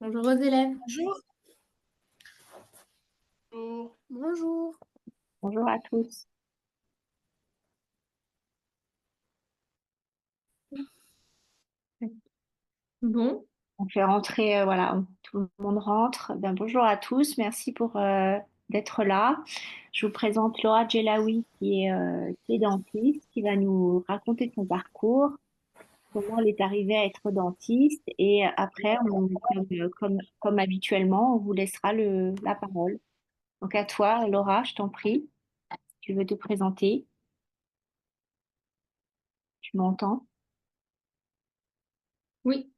Bonjour aux élèves. Bonjour. Bonjour. Bonjour. Bonjour à tous. Bon, On fait rentrer, voilà, tout le monde rentre. Ben, bonjour à tous, merci pour d'être là. Je vous présente Laura Djelaoui qui est dentiste, qui va nous raconter son parcours, comment elle est arrivée à être dentiste. Et après, comme habituellement, on vous laissera la parole. Donc à toi, Laura, je t'en prie, tu veux te présenter, tu m'entends? oui,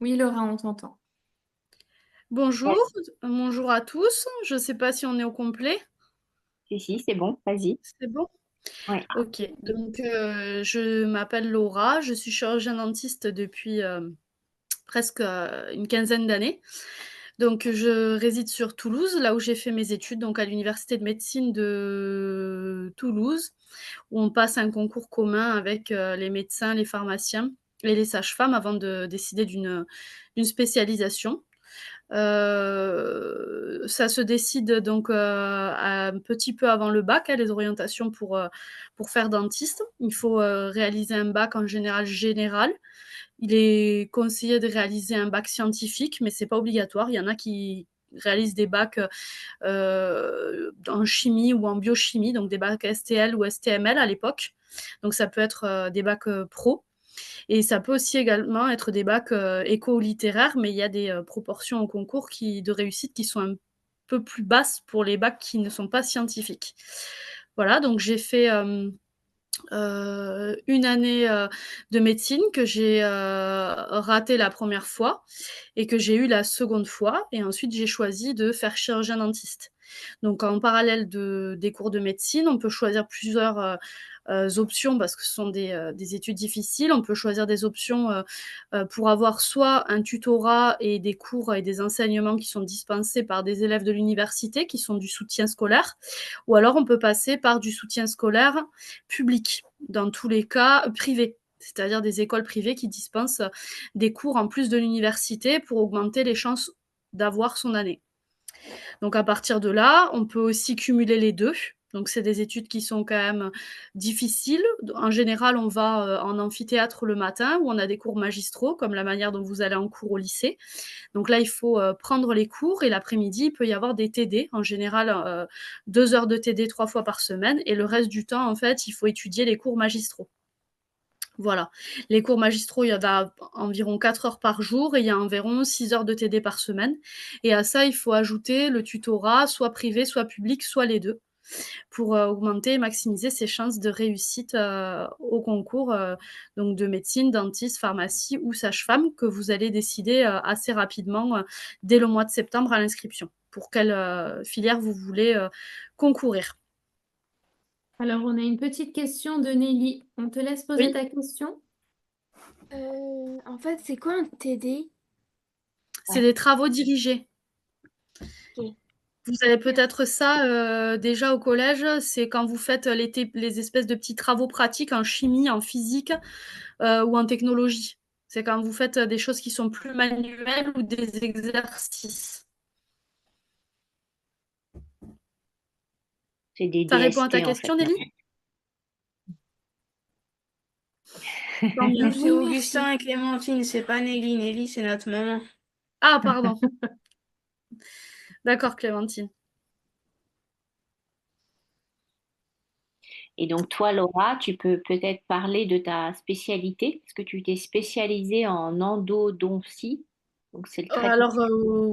oui, Laura, on t'entend. Bonjour, bonjour à tous. Je ne sais pas si on est au complet. Si, c'est bon, vas-y. C'est bon? Ouais. Ok. Donc, je m'appelle Laura. Je suis chirurgien dentiste depuis presque une quinzaine d'années. Donc, je réside sur Toulouse, là où j'ai fait mes études, donc à l'université de médecine de Toulouse, où on passe un concours commun avec les médecins, les pharmaciens et les sages-femmes avant de décider d'une spécialisation. Ça se décide donc un petit peu avant le bac, hein, les orientations pour faire dentiste. Il faut réaliser un bac en général. Il est conseillé de réaliser un bac scientifique, mais c'est pas obligatoire. Il y en a qui réalisent des bacs en chimie ou en biochimie, donc des bacs STL ou STML à l'époque. Donc ça peut être des bacs pro. Et ça peut aussi également être des bacs éco-littéraires, mais il y a des proportions au concours de réussite qui sont un peu plus basses pour les bacs qui ne sont pas scientifiques. Voilà, donc j'ai fait une année de médecine que j'ai ratée la première fois et que j'ai eu la seconde fois. Et ensuite, j'ai choisi de faire chirurgien dentiste. Donc, en parallèle des cours de médecine, on peut choisir plusieurs options parce que ce sont des études difficiles. On peut choisir des options pour avoir soit un tutorat et des cours et des enseignements qui sont dispensés par des élèves de l'université qui sont du soutien scolaire, ou alors on peut passer par du soutien scolaire public, dans tous les cas privé, c'est-à-dire des écoles privées qui dispensent des cours en plus de l'université pour augmenter les chances d'avoir son année. Donc à partir de là, on peut aussi cumuler les deux. Donc c'est des études qui sont quand même difficiles. En général, on va en amphithéâtre le matin où on a des cours magistraux, comme la manière dont vous allez en cours au lycée. Donc là, il faut prendre les cours et l'après-midi, il peut y avoir des TD. En général, 2 heures de TD 3 fois par semaine. Et le reste du temps, en fait, il faut étudier les cours magistraux. Voilà. Les cours magistraux, il y en a environ 4 heures par jour et il y a environ 6 heures de TD par semaine. Et à ça, il faut ajouter le tutorat, soit privé, soit public, soit les deux, pour augmenter et maximiser ses chances de réussite au concours donc de médecine, dentiste, pharmacie ou sage-femme que vous allez décider assez rapidement dès le mois de septembre à l'inscription, pour quelle filière vous voulez concourir. Alors, on a une petite question de Nelly. On te laisse poser Oui. ta question. En fait, c'est quoi un TD? C'est des travaux dirigés. Ok. Vous avez peut-être ça déjà au collège, c'est quand vous faites les espèces de petits travaux pratiques en chimie, en physique ou en technologie. C'est quand vous faites des choses qui sont plus manuelles ou des exercices. C'est des Ça répond à ta DST en fait. question, Nelly? Tant mieux. Donc c'est Oui, Augustin merci. et Clémentine, c'est pas Nelly. Nelly, c'est notre maman. Ah, pardon. D'accord, Clémentine. Et donc toi, Laura, tu peux peut-être parler de ta spécialité, parce que tu t'es spécialisée en endodontie, donc c'est le traitement. Alors,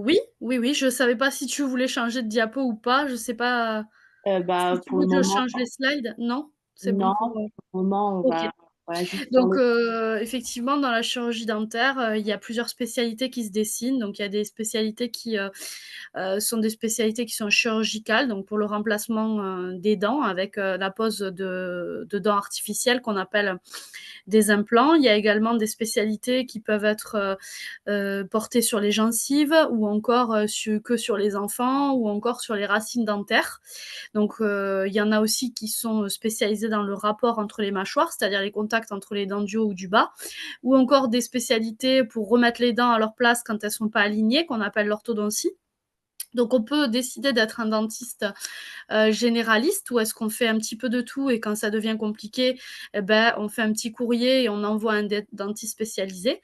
oui. Je ne savais pas si tu voulais changer de diapo ou pas. Je ne sais pas si Bah, tu pour veux le que je moment, change les slides. Non? C'est bon non. pour... Pour le moment, on Ok. va voilà, juste sur Donc, le. effectivement, dans la chirurgie dentaire, il y a plusieurs spécialités qui se dessinent. Donc, il y a des spécialités qui sont des spécialités qui sont chirurgicales, donc pour le remplacement des dents avec la pose de dents artificielles qu'on appelle des implants. Il y a également des spécialités qui peuvent être portées sur les gencives ou encore que sur les enfants ou encore sur les racines dentaires. Donc, il y en a aussi qui sont spécialisés dans le rapport entre les mâchoires, c'est-à-dire les contacts contact entre les dents du haut ou du bas, ou encore des spécialités pour remettre les dents à leur place quand elles ne sont pas alignées, qu'on appelle l'orthodontie. Donc, on peut décider d'être un dentiste généraliste ou est-ce qu'on fait un petit peu de tout et quand ça devient compliqué, on fait un petit courrier et on envoie un dentiste spécialisé.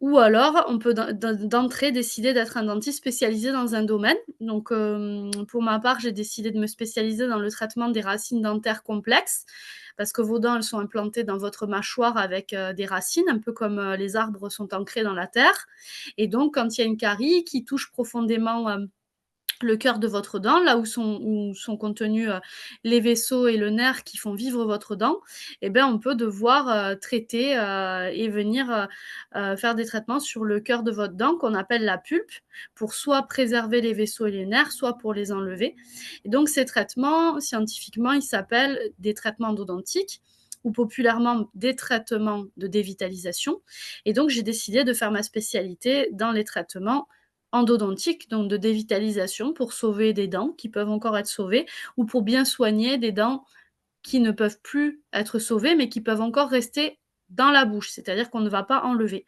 Ou alors, on peut d'entrée décider d'être un dentiste spécialisé dans un domaine. Donc, pour ma part, j'ai décidé de me spécialiser dans le traitement des racines dentaires complexes parce que vos dents, elles sont implantées dans votre mâchoire avec des racines, un peu comme les arbres sont ancrés dans la terre. Et donc, quand il y a une carie qui touche profondément le cœur de votre dent, là où sont contenus les vaisseaux et le nerf qui font vivre votre dent, on peut devoir traiter et venir faire des traitements sur le cœur de votre dent qu'on appelle la pulpe, pour soit préserver les vaisseaux et les nerfs, soit pour les enlever. Et donc ces traitements, scientifiquement, ils s'appellent des traitements endodontiques ou populairement des traitements de dévitalisation. Et donc j'ai décidé de faire ma spécialité dans les traitements endodontique, donc de dévitalisation pour sauver des dents qui peuvent encore être sauvées ou pour bien soigner des dents qui ne peuvent plus être sauvées mais qui peuvent encore rester dans la bouche, c'est-à-dire qu'on ne va pas enlever.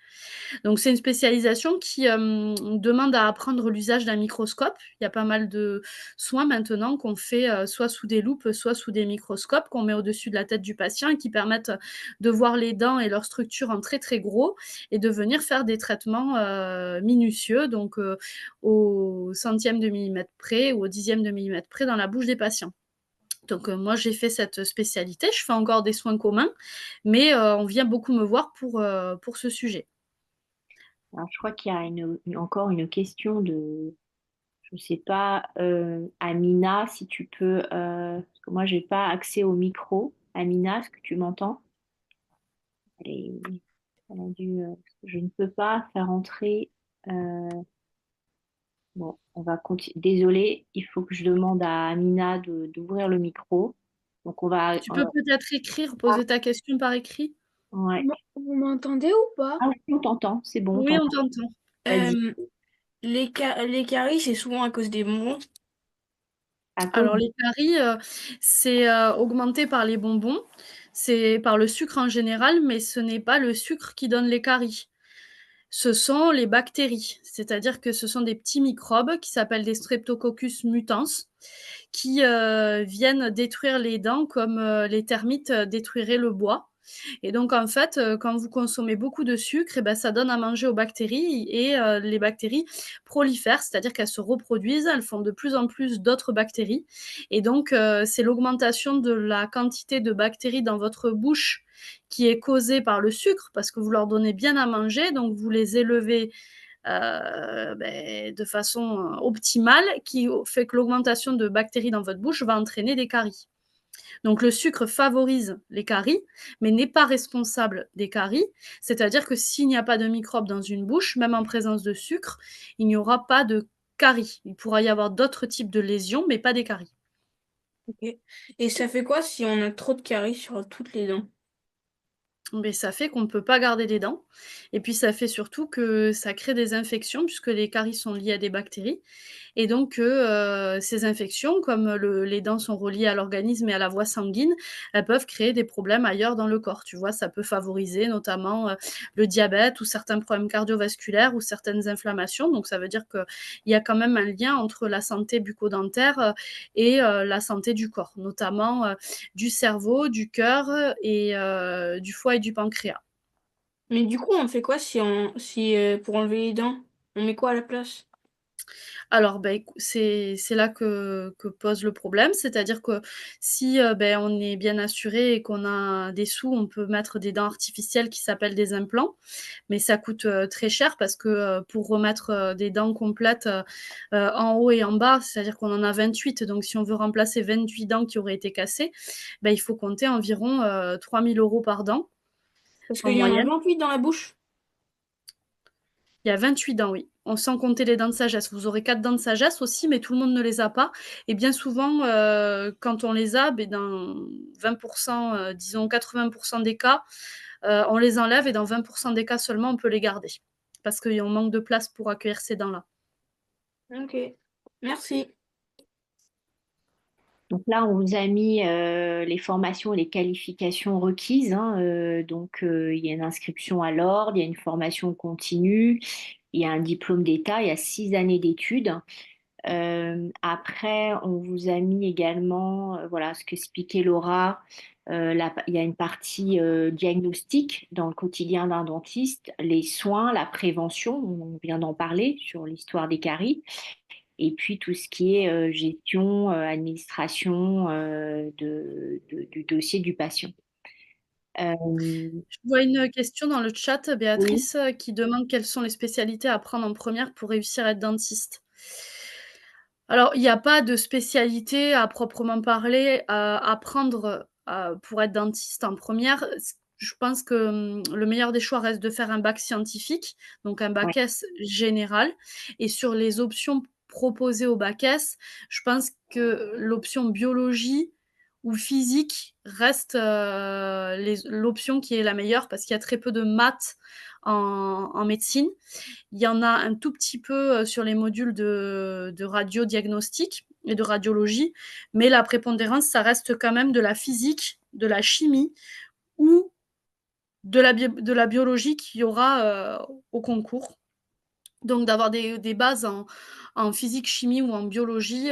Donc c'est une spécialisation qui demande à apprendre l'usage d'un microscope. Il y a pas mal de soins maintenant qu'on fait soit sous des loupes, soit sous des microscopes qu'on met au-dessus de la tête du patient et qui permettent de voir les dents et leur structure en très très gros et de venir faire des traitements minutieux, donc au centième de millimètre près ou au dixième de millimètre près dans la bouche des patients. Donc moi, j'ai fait cette spécialité. Je fais encore des soins communs, mais on vient beaucoup me voir pour ce sujet. Alors, je crois qu'il y a encore une question de, je ne sais pas, Amina, si tu peux, parce que moi, je n'ai pas accès au micro. Amina, est-ce que tu m'entends? Elle est- elle a dû, parce que je ne peux pas faire entrer. Bon, on va continuer. Désolée, il faut que je demande à Amina d'ouvrir le micro. Donc, on va. Tu peux peut-être écrire, Ah, poser ta question par écrit? ouais. Vous m'entendez ou pas? Ah oui, on t'entend, c'est bon, on Oui, on t'entend. t'entend. Vas-y. Euh, les caries, c'est souvent à cause des bonbons. À cause. Alors les caries, c'est augmenté par les bonbons, c'est par le sucre en général, mais ce n'est pas le sucre qui donne les caries. Ce sont les bactéries, c'est-à-dire que ce sont des petits microbes qui s'appellent des Streptococcus mutans, qui viennent détruire les dents comme les termites détruiraient le bois. Et donc, en fait, quand vous consommez beaucoup de sucre, ça donne à manger aux bactéries et les bactéries prolifèrent, c'est-à-dire qu'elles se reproduisent, elles font de plus en plus d'autres bactéries. Et donc, c'est l'augmentation de la quantité de bactéries dans votre bouche qui est causée par le sucre, parce que vous leur donnez bien à manger, donc vous les élevez de façon optimale, qui fait que l'augmentation de bactéries dans votre bouche va entraîner des caries. Donc le sucre favorise les caries, mais n'est pas responsable des caries. C'est-à-dire que s'il n'y a pas de microbes dans une bouche, même en présence de sucre, il n'y aura pas de caries. Il pourra y avoir d'autres types de lésions, mais pas des caries. Ok. Et ça fait quoi si on a trop de caries sur toutes les dents? Mais ça fait qu'on ne peut pas garder les dents. Et puis ça fait surtout que ça crée des infections, puisque les caries sont liées à des bactéries. Et donc, ces infections, comme les dents sont reliées à l'organisme et à la voie sanguine, elles peuvent créer des problèmes ailleurs dans le corps. Tu vois, ça peut favoriser notamment le diabète ou certains problèmes cardiovasculaires ou certaines inflammations. Donc, ça veut dire qu'il y a quand même un lien entre la santé bucco-dentaire et la santé du corps, notamment du cerveau, du cœur et du foie et du pancréas. Mais du coup, on fait quoi si pour enlever les dents? On met quoi à la place? Alors, c'est là que pose le problème, c'est-à-dire que si on est bien assuré et qu'on a des sous, on peut mettre des dents artificielles qui s'appellent des implants, mais ça coûte très cher parce que pour remettre des dents complètes en haut et en bas, c'est-à-dire qu'on en a 28, donc si on veut remplacer 28 dents qui auraient été cassées, il faut compter environ 3 000 € par dent Parce en qu'il y en a moyenne. 28 dans la bouche. Il y a 28 dents, oui. Sans compter les dents de sagesse. Vous aurez 4 dents de sagesse aussi, mais tout le monde ne les a pas. Et bien souvent, quand on les a, dans 20%, disons 80% des cas, on les enlève et dans 20% des cas seulement, on peut les garder. Parce qu'on manque de place pour accueillir ces dents-là. Ok. Merci. Donc là, on vous a mis les formations et les qualifications requises, hein. Il y a une inscription à l'ordre, il y a une formation continue, il y a un diplôme d'État, il y a 6 années d'études. Après, on vous a mis également, voilà, ce qu'expliquait Laura, il y a une partie diagnostic dans le quotidien d'un dentiste, les soins, la prévention, on vient d'en parler sur l'histoire des caries, et puis tout ce qui est gestion, administration du dossier du patient. Euh, Je vois une question dans le chat, oui, Béatrice, qui demande quelles sont les spécialités à apprendre en première pour réussir à être dentiste. Alors, il n'y a pas de spécialité à proprement parler à apprendre pour être dentiste en première. Je pense que le meilleur des choix reste de faire un bac scientifique, donc un ouais, bac S général. Et sur les options proposées au bac S, je pense que l'option biologie ou physique reste l'option qui est la meilleure parce qu'il y a très peu de maths en médecine. Il y en a un tout petit peu sur les modules de radiodiagnostic et de radiologie, mais la prépondérance, ça reste quand même de la physique, de la chimie ou de la biologie qu'il y aura au concours. Donc d'avoir des bases en physique, chimie ou en biologie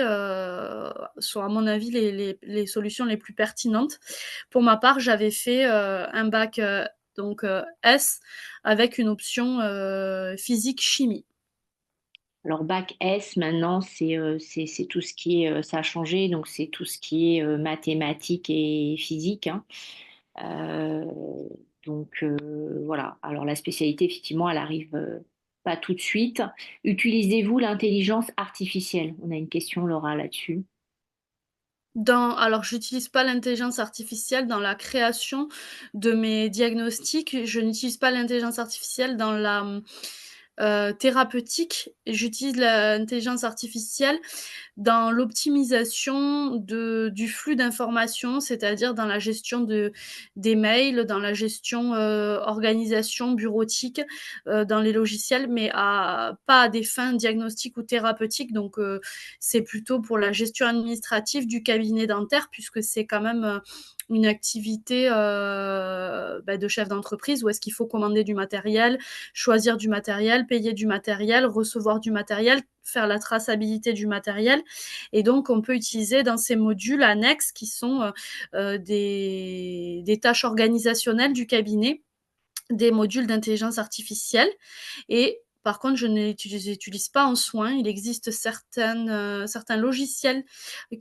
sont à mon avis les solutions les plus pertinentes. Pour ma part, j'avais fait un bac S avec une option physique-chimie. alors bac S maintenant, c'est tout ce qui est, ça a changé, donc c'est tout ce qui est mathématiques et physique, hein. Euh, voilà. Alors la spécialité, effectivement, elle arrive pas tout de suite. Utilisez-vous l'intelligence artificielle? On a une question, Laura, là-dessus. Alors, j'utilise pas l'intelligence artificielle dans la création de mes diagnostics. Je n'utilise pas l'intelligence artificielle dans la thérapeutique. J'utilise l'intelligence artificielle dans l'optimisation du flux d'informations, c'est-à-dire dans la gestion des mails, dans la gestion organisation bureautique, dans les logiciels, mais pas à des fins diagnostiques ou thérapeutiques. Donc, c'est plutôt pour la gestion administrative du cabinet dentaire, puisque c'est quand même une activité de chef d'entreprise où est-ce qu'il faut commander du matériel, choisir du matériel, payer du matériel, recevoir du matériel, faire la traçabilité du matériel. Et donc, on peut utiliser dans ces modules annexes qui sont des tâches organisationnelles du cabinet, des modules d'intelligence artificielle. Et par contre, je ne les utilise pas en soins. Il existe certains logiciels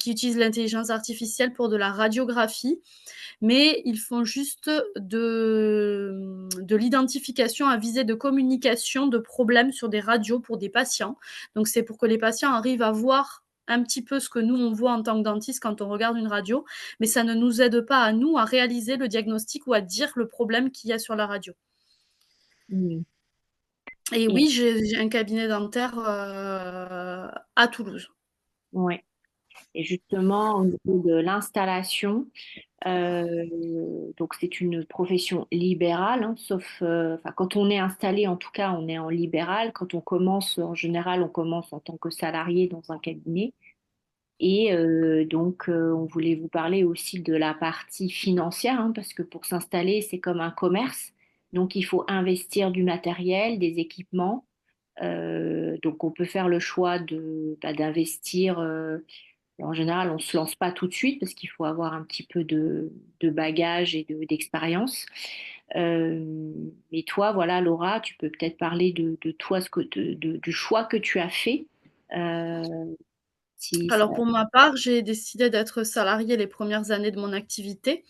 qui utilisent l'intelligence artificielle pour de la radiographie, mais ils font juste de l'identification à visée de communication de problèmes sur des radios pour des patients. Donc, c'est pour que les patients arrivent à voir un petit peu ce que nous, on voit en tant que dentiste quand on regarde une radio, mais ça ne nous aide pas à nous à réaliser le diagnostic ou à dire le problème qu'il y a sur la radio. Mm. Et Et, oui, j'ai un cabinet dentaire à Toulouse. ouais. Et justement, au niveau de l'installation, donc c'est une profession libérale, hein, sauf enfin, quand on est installé, en tout cas, on est en libéral. Quand on commence, en général, on commence en tant que salarié dans un cabinet. Et on voulait vous parler aussi de la partie financière, hein, parce que pour s'installer, c'est comme un commerce. Donc, il faut investir du matériel, des équipements. Donc, on peut faire le choix d'investir. En général, on ne se lance pas tout de suite parce qu'il faut avoir un petit peu de bagage et d'expérience. Mais toi, voilà, Laura, tu peux peut-être parler de toi, du choix que tu as fait. Euh, si ça... Alors pour ma part, j'ai décidé d'être salariée les premières années de mon activité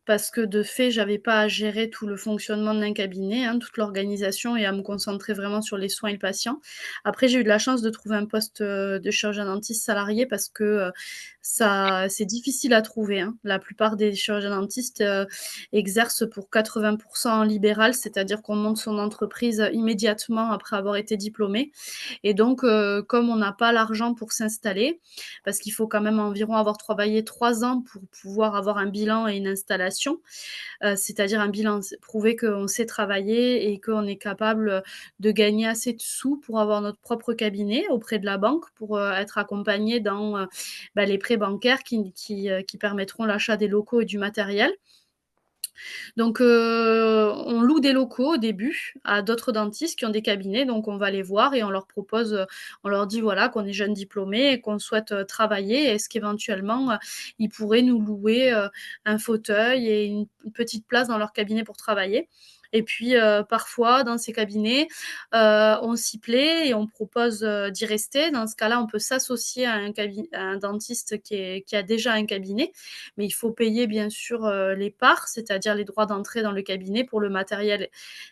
parce que de fait, j'avais pas à gérer tout le fonctionnement d'un cabinet, hein, toute l'organisation et à me concentrer vraiment sur les soins et le patient. Après, j'ai eu de la chance de trouver un poste de chirurgien dentiste salarié parce que c'est difficile à trouver, hein. La plupart des chirurgiens dentistes exercent pour 80% en libéral, c'est-à-dire qu'on monte son entreprise immédiatement après avoir été diplômé. Et donc, comme on n'a pas l'argent pour s'installer, parce qu'il faut quand même environ avoir travaillé 3 ans pour pouvoir avoir un bilan et une installation, d'évaluation, c'est-à-dire un bilan, prouver qu'on sait travailler et qu'on est capable de gagner assez de sous pour avoir notre propre cabinet auprès de la banque, pour être accompagné dans les prêts bancaires qui permettront l'achat des locaux et du matériel. Donc, on loue des locaux au début à d'autres dentistes qui ont des cabinets. Donc, on va les voir et on leur propose, on leur dit voilà qu'on est jeunes diplômés et qu'on souhaite travailler. Est-ce qu'éventuellement, ils pourraient nous louer un fauteuil et une petite place dans leur cabinet pour travailler. Et puis, parfois, dans ces cabinets, on s'y plaît et on propose d'y rester. Dans ce cas-là, on peut s'associer à un dentiste qui a déjà un cabinet, mais il faut payer bien sûr les parts, c'est-à-dire les droits d'entrée dans le cabinet pour le matériel,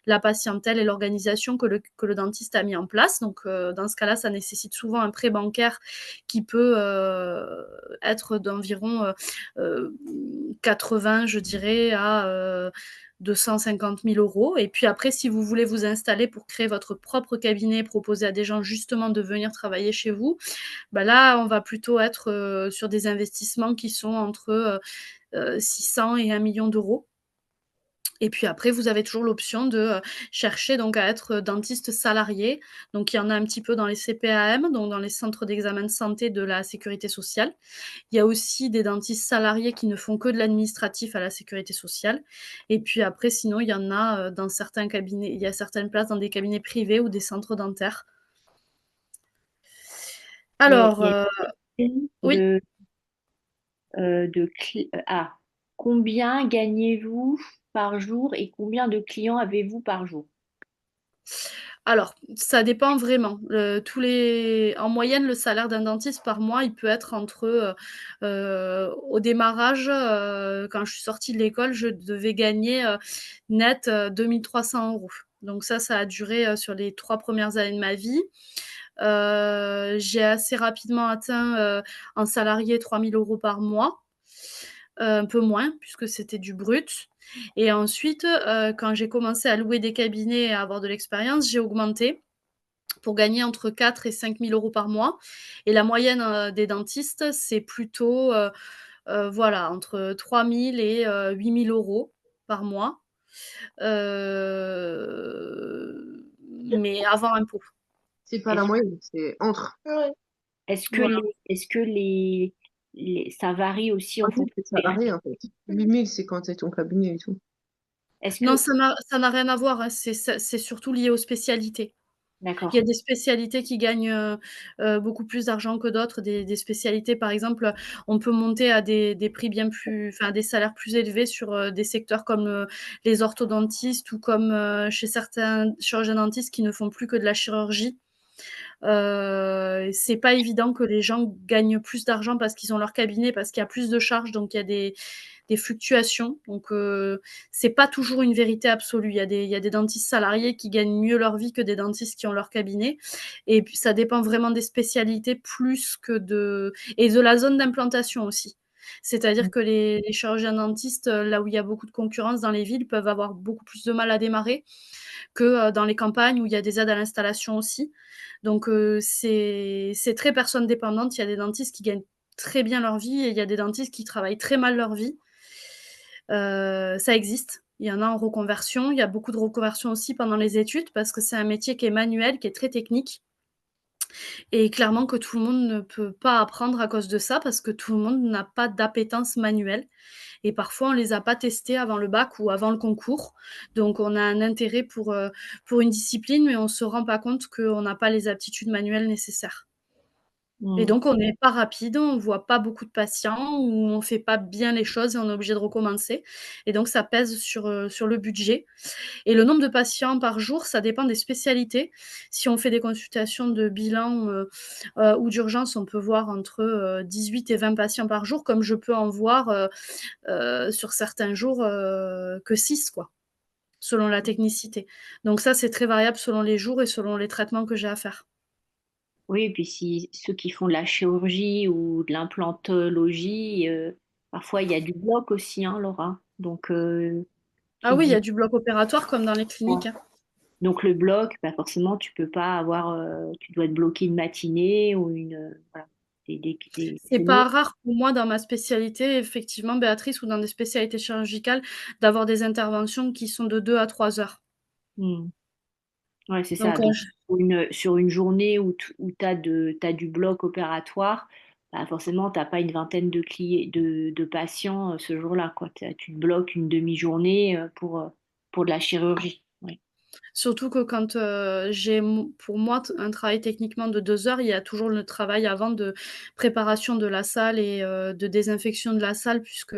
la patientèle et l'organisation que le dentiste a mis en place. Donc, dans ce cas-là, ça nécessite souvent un prêt bancaire qui peut être d'environ 80, je dirais, à 250 000 euros. Et puis après, si vous voulez vous installer pour créer votre propre cabinet, proposer à des gens justement de venir travailler chez vous, là, on va plutôt être sur des investissements qui sont entre 600 et 1 million d'euros. Et puis après, vous avez toujours l'option de chercher donc à être dentiste salarié. Donc il y en a un petit peu dans les CPAM, donc dans les centres d'examen de santé de la sécurité sociale. Il y a aussi des dentistes salariés qui ne font que de l'administratif à la sécurité sociale. Et puis après, sinon, il y en a dans certains cabinets, il y a certaines places dans des cabinets privés ou des centres dentaires. Alors, oui. De, combien gagnez-vous par jour et combien de clients avez-vous par jour? Alors, ça dépend vraiment. En moyenne, le salaire d'un dentiste par mois, il peut être entre, au démarrage, quand je suis sortie de l'école, je devais gagner net 2 300 euros. Donc ça a duré sur les 3 premières années de ma vie. J'ai assez rapidement atteint en salarié 3 000 euros par mois, un peu moins puisque c'était du brut. Et ensuite, quand j'ai commencé à louer des cabinets et à avoir de l'expérience, j'ai augmenté pour gagner entre 4 et 5 000 euros par mois. Et la moyenne des dentistes, c'est plutôt voilà, entre 3 000 et 8 000 euros par mois, mais avant impôt. C'est pas la moyenne, c'est entre. Est-ce que Voilà. ça varie aussi en En fait, fonction c'est salarié, en fait. 8000, c'est quand c'est ton cabinet et tout. Est-ce Non, que... ça n'a rien à voir, hein. C'est surtout lié aux spécialités. D'accord. Il y a des spécialités qui gagnent beaucoup plus d'argent que d'autres. Des spécialités, par exemple, on peut monter à des prix bien plus, enfin, des salaires plus élevés sur des secteurs comme les orthodontistes ou comme chez certains chirurgiens dentistes qui ne font plus que de la chirurgie. C'est pas évident que les gens gagnent plus d'argent parce qu'ils ont leur cabinet, parce qu'il y a plus de charges, donc il y a des fluctuations. Donc c'est pas toujours une vérité absolue. Il y a des dentistes salariés qui gagnent mieux leur vie que des dentistes qui ont leur cabinet. Et puis ça dépend vraiment des spécialités plus que et de la zone d'implantation aussi. C'est-à-dire que les chirurgiens dentistes, là où il y a beaucoup de concurrence dans les villes, peuvent avoir beaucoup plus de mal à démarrer que dans les campagnes où il y a des aides à l'installation aussi. Donc c'est très personne dépendante. Il y a des dentistes qui gagnent très bien leur vie et il y a des dentistes qui travaillent très mal leur vie. Ça existe. Il y en a en reconversion. Il y a beaucoup de reconversion aussi pendant les études parce que c'est un métier qui est manuel, qui est très technique. Et clairement que tout le monde ne peut pas apprendre à cause de ça parce que tout le monde n'a pas d'appétence manuelle. Et parfois, on les a pas testés avant le bac ou avant le concours. Donc, on a un intérêt pour une discipline, mais on ne se rend pas compte qu'on n'a pas les aptitudes manuelles nécessaires. Et donc, on n'est pas rapide, on ne voit pas beaucoup de patients ou on ne fait pas bien les choses et on est obligé de recommencer. Et donc, ça pèse sur le budget. Et le nombre de patients par jour, ça dépend des spécialités. Si on fait des consultations de bilan ou d'urgence, on peut voir entre 18 et 20 patients par jour, comme je peux en voir sur certains jours que 6, quoi, selon la technicité. Donc ça, c'est très variable selon les jours et selon les traitements que j'ai à faire. Oui, et puis si ceux qui font de la chirurgie ou de l'implantologie, parfois il y a du bloc aussi, hein, Laura. Donc, Ah qui oui, il y dit a du bloc opératoire comme dans les cliniques, hein. donc le bloc, bah forcément tu peux pas avoir, tu dois être bloqué une matinée ou une voilà. C'est pas rare pour moi dans ma spécialité, effectivement, Béatrice, ou dans des spécialités chirurgicales, d'avoir des interventions qui sont de 2 à 3 heures. Ouais, c'est ça. Donc, Donc, sur une journée où tu as du bloc opératoire, bah, forcément, tu n'as pas une vingtaine de patients ce jour-là, quoi. Tu te bloques une demi-journée pour de la chirurgie. Ouais. surtout que quand j'ai pour moi un travail techniquement de 2 heures, il y a toujours le travail avant de préparation de la salle et de désinfection de la salle, puisque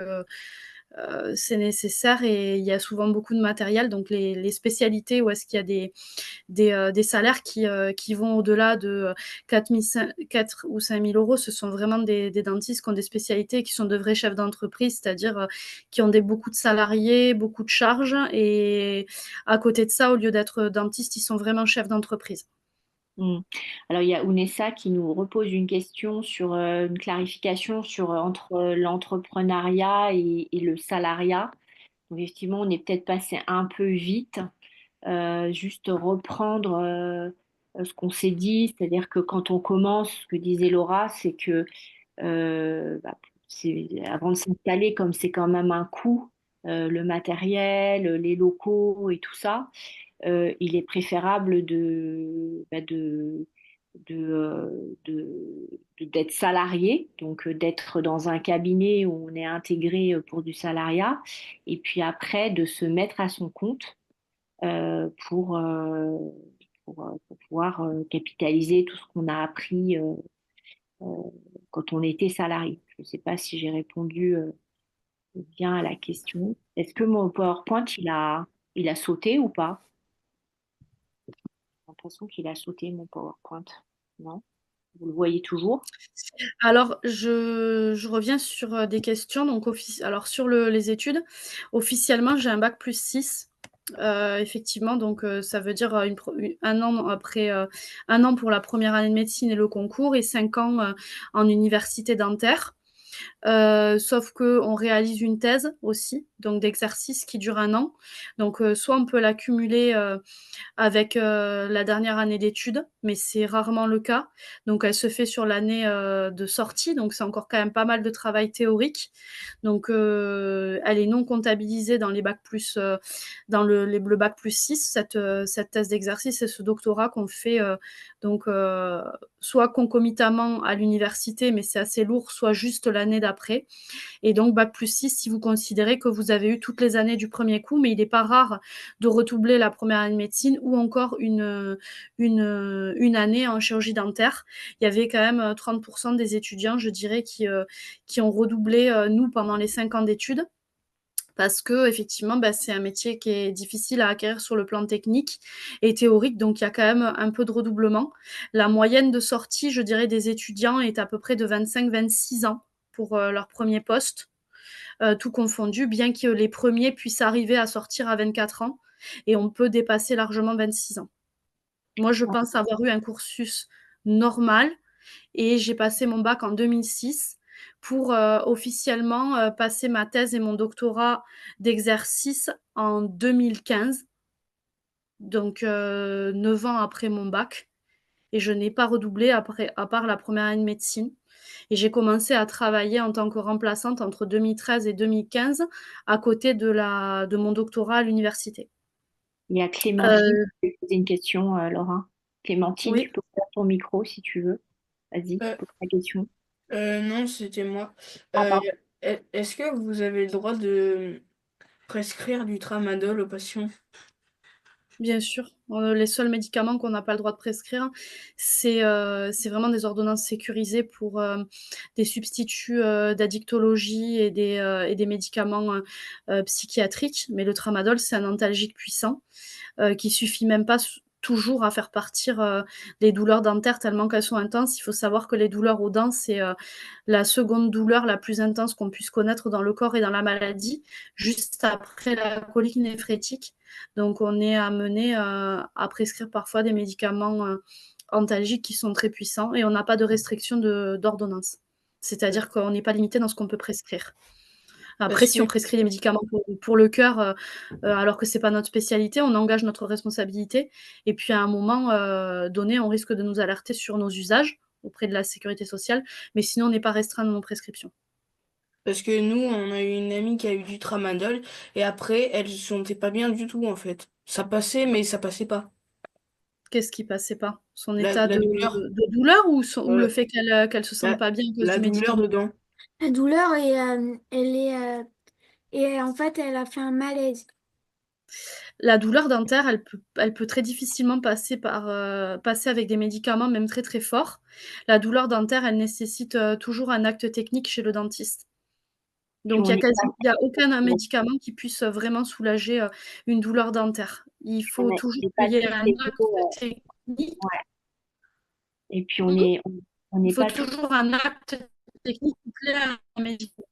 c'est nécessaire et il y a souvent beaucoup de matériel. Donc les spécialités où est-ce qu'il y a des salaires qui vont au-delà de 4 ou 5 000 euros, ce sont vraiment des dentistes qui ont des spécialités, qui sont de vrais chefs d'entreprise, c'est-à-dire qui ont beaucoup de salariés, beaucoup de charges, et à côté de ça, au lieu d'être dentistes, ils sont vraiment chefs d'entreprise. Alors, il y a Ounessa qui nous repose une question sur une clarification entre l'entrepreneuriat et le salariat. Donc, effectivement, on est peut-être passé un peu vite. Juste reprendre ce qu'on s'est dit, c'est-à-dire que quand on commence, ce que disait Laura, c'est que bah, avant de s'installer, comme c'est quand même un coût, le matériel, les locaux et tout ça, il est préférable d'être salarié, donc d'être dans un cabinet où on est intégré pour du salariat, et puis après de se mettre à son compte euh, pour, euh, pour pouvoir capitaliser tout ce qu'on a appris euh, quand on était salarié. Je ne sais pas si j'ai répondu bien à la question. Est-ce que mon PowerPoint, il a sauté ou pas? J'ai l'impression qu'il a sauté, mon PowerPoint. Non? Vous le voyez toujours? Alors, je reviens sur des questions. Donc, alors, sur les études, officiellement, j'ai un bac plus 6. Effectivement, donc ça veut dire un an après, 1 an pour la première année de médecine et le concours, et 5 ans en université dentaire. Sauf qu'on réalise une thèse aussi, donc d'exercice qui dure 1 an. Donc, soit on peut l'accumuler avec la dernière année d'études, mais c'est rarement le cas. Donc, elle se fait sur l'année de sortie, donc c'est encore quand même pas mal de travail théorique. Donc, elle est non comptabilisée dans les bacs plus, dans le bac plus 6, cette thèse d'exercice et ce doctorat qu'on fait donc soit concomitamment à l'université, mais c'est assez lourd, soit juste l'année d'après. Et donc, bac plus 6, si vous considérez que vous avez eu toutes les années du premier coup, mais il n'est pas rare de redoubler la première année de médecine ou encore une année en chirurgie dentaire. Il y avait quand même 30% des étudiants, je dirais, qui ont redoublé, nous, pendant les 5 ans d'études. Parce que effectivement, c'est un métier qui est difficile à acquérir sur le plan technique et théorique, donc il y a quand même un peu de redoublement. La moyenne de sortie, je dirais, des étudiants est à peu près de 25-26 ans pour leur premier poste, tout confondu, bien que les premiers puissent arriver à sortir à 24 ans, et on peut dépasser largement 26 ans. Moi, je pense avoir eu un cursus normal, et j'ai passé mon bac en 2006 pour officiellement passer ma thèse et mon doctorat d'exercice en 2015, donc 9 ans après mon bac. Et je n'ai pas redoublé après, à part la première année de médecine. Et j'ai commencé à travailler en tant que remplaçante entre 2013 et 2015 à côté de mon doctorat à l'université. Il y a Clémentine qui veut poser une question, Laura. Clémentine, Oui. tu peux ouvrir ton micro si tu veux. Vas-y, pose ta question. Non, c'était moi. Ah, pardon. Est-ce que vous avez le droit de prescrire du tramadol aux patients? Bien sûr, les seuls médicaments qu'on n'a pas le droit de prescrire, c'est vraiment des ordonnances sécurisées pour des substituts d'addictologie et des médicaments psychiatriques. Mais le tramadol, c'est un antalgique puissant qui suffit même pas toujours à faire partir les douleurs dentaires tellement qu'elles sont intenses. Il faut savoir que les douleurs aux dents, c'est la seconde douleur la plus intense qu'on puisse connaître dans le corps et dans la maladie, juste après la colique néphrétique. Donc, on est amené à prescrire parfois des médicaments antalgiques qui sont très puissants, et on n'a pas de restriction d'ordonnance. C'est-à-dire qu'on n'est pas limité dans ce qu'on peut prescrire. Après, Parce si on que, prescrit des médicaments pour le cœur, alors que ce n'est pas notre spécialité, on engage notre responsabilité. Et puis, à un moment donné, on risque de nous alerter sur nos usages. auprès de la sécurité sociale, mais sinon on n'est pas restreint de nos prescriptions. Parce que nous, on a eu une amie qui a eu du tramadol et après, elle se sentait pas bien du tout en fait. Ça passait, mais ça passait pas. Qu'est-ce qui passait pas? Son La, état la douleur, de douleur ou le euh, fait qu'elle se sente la, pas bien à cause la du douleur médicament? dedans. La douleur elle est et en fait elle a fait un malaise. La douleur dentaire, elle peut très difficilement passer avec des médicaments, même très, très forts. La douleur dentaire, elle nécessite, toujours un acte technique chez le dentiste. Puis Donc on n'est il y a aucun pas, médicament qui puisse, vraiment soulager, une douleur dentaire. Il faut on toujours n'est pas qu'il y ait tous un égaux. acte technique. Ouais. Et puis Mmh. on Il n'est faut pas tous. toujours un acte technique couplé à un médicament.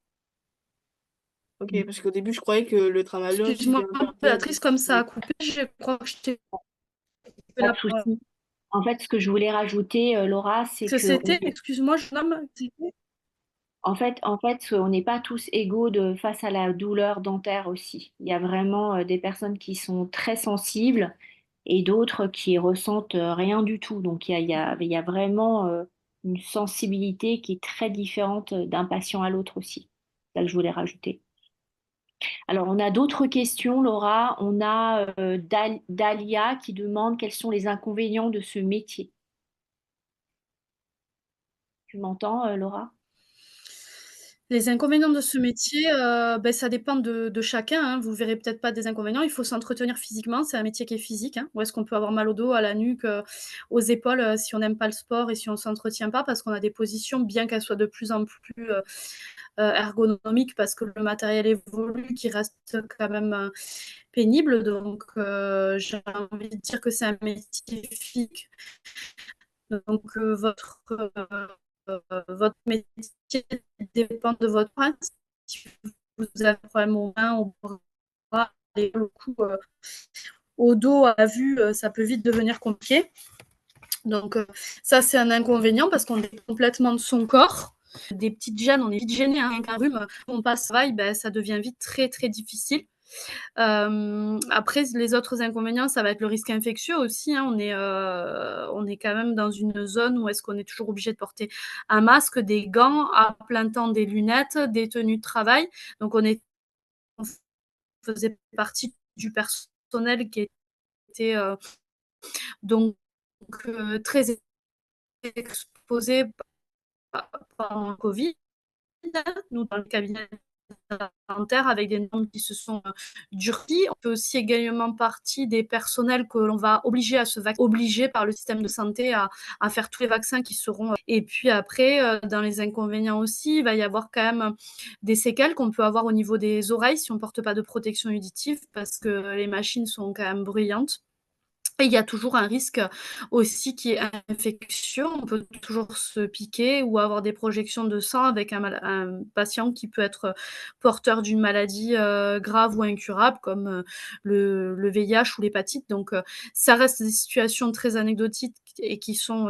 Ok, parce qu'au début, je croyais que le tramadol, c'était Excuse-moi, interdit. Béatrice, comme ça a coupé, je crois que je t'ai coupé Pas de la parole. souci. En fait, ce que je voulais rajouter, Laura, c'est Que que c'était? Excuse-moi, jeune homme, c'était? en fait, on n'est pas tous égaux face à la douleur dentaire aussi. Il y a vraiment des personnes qui sont très sensibles et d'autres qui ressentent rien du tout. Donc il y a vraiment une sensibilité qui est très différente d'un patient à l'autre aussi. C'est ça que je voulais rajouter. Alors, on a d'autres questions, Laura. On a Dalia qui demande quels sont les inconvénients de ce métier. Tu m'entends, Laura? Les inconvénients de ce métier, ça dépend de chacun, hein. Vous verrez peut-être pas des inconvénients. Il faut s'entretenir physiquement, c'est un métier qui est physique, hein. Où est-ce qu'on peut avoir mal au dos, à la nuque, aux épaules, si on n'aime pas le sport et si on s'entretient pas, parce qu'on a des positions, bien qu'elles soient de plus en plus, ergonomiques, parce que le matériel évolue, qui restent quand même, pénibles. Donc, j'ai envie de dire que c'est un métier physique. Donc, votre métier dépend de votre point. Si vous avez un problème aux mains, au bras, et le coup, au dos, à la vue, ça peut vite devenir compliqué. Donc, ça, c'est un inconvénient parce qu'on est complètement de son corps. Des petites gênes, on est vite gêné, hein, avec un rhume, on passe vaille, ça devient vite très, très difficile. Après, les autres inconvénients, ça va être le risque infectieux aussi, hein. On est quand même dans une zone où est-ce qu'on est toujours obligé de porter un masque, des gants, à plein temps des lunettes, des tenues de travail. Donc on faisait partie du personnel qui était donc très exposé pendant le Covid, nous dans le cabinet dentaire avec des normes qui se sont durcies. On fait aussi également partie des personnels que l'on va obliger à se vacciner, obligés par le système de santé à faire tous les vaccins qui seront. Et puis après, dans les inconvénients aussi, il va y avoir quand même des séquelles qu'on peut avoir au niveau des oreilles si on ne porte pas de protection auditive parce que les machines sont quand même bruyantes. Et il y a toujours un risque aussi qui est infectieux. On peut toujours se piquer ou avoir des projections de sang avec un patient qui peut être porteur d'une maladie grave ou incurable comme le VIH ou l'hépatite. Donc, ça reste des situations très anecdotiques et qui sont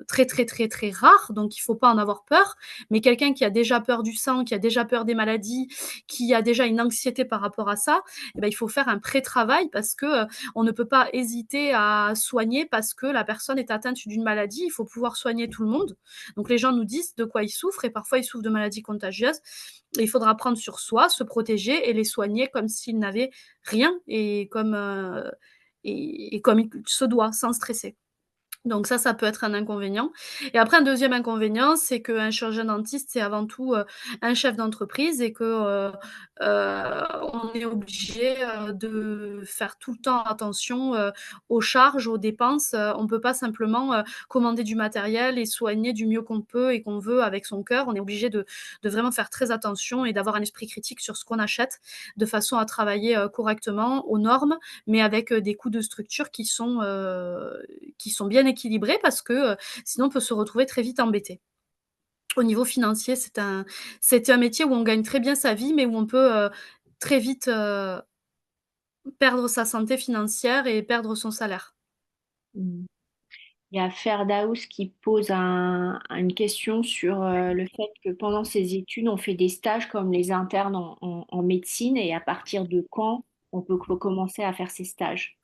très, très, très, très rares. Donc, il ne faut pas en avoir peur. Mais quelqu'un qui a déjà peur du sang, qui a déjà peur des maladies, qui a déjà une anxiété par rapport à ça, eh ben, il faut faire un pré-travail parce que on ne peut pas hésiter à soigner parce que la personne est atteinte d'une maladie. Il faut pouvoir soigner tout le monde. Donc les gens nous disent de quoi ils souffrent et parfois ils souffrent de maladies contagieuses. Et il faudra prendre sur soi, se protéger et les soigner comme s'ils n'avaient rien et comme il se doit, sans stresser. Donc ça peut être un inconvénient. Et après un deuxième inconvénient, c'est qu'un chirurgien dentiste, c'est avant tout, un chef d'entreprise et que, on est obligé, de faire tout le temps attention, aux charges, aux dépenses. On ne peut pas simplement, commander du matériel et soigner du mieux qu'on peut et qu'on veut avec son cœur. On est obligé de vraiment faire très attention et d'avoir un esprit critique sur ce qu'on achète, de façon à travailler, correctement aux normes, mais avec, des coûts de structure qui sont bien équilibrés parce que, sinon on peut se retrouver très vite embêté. Au niveau financier, c'est un métier où on gagne très bien sa vie, mais où on peut, très vite, perdre sa santé financière et perdre son salaire. Mm. Il y a Ferdaous qui pose une question sur le fait que pendant ses études, on fait des stages comme les internes en médecine et à partir de quand on peut commencer à faire ces stages?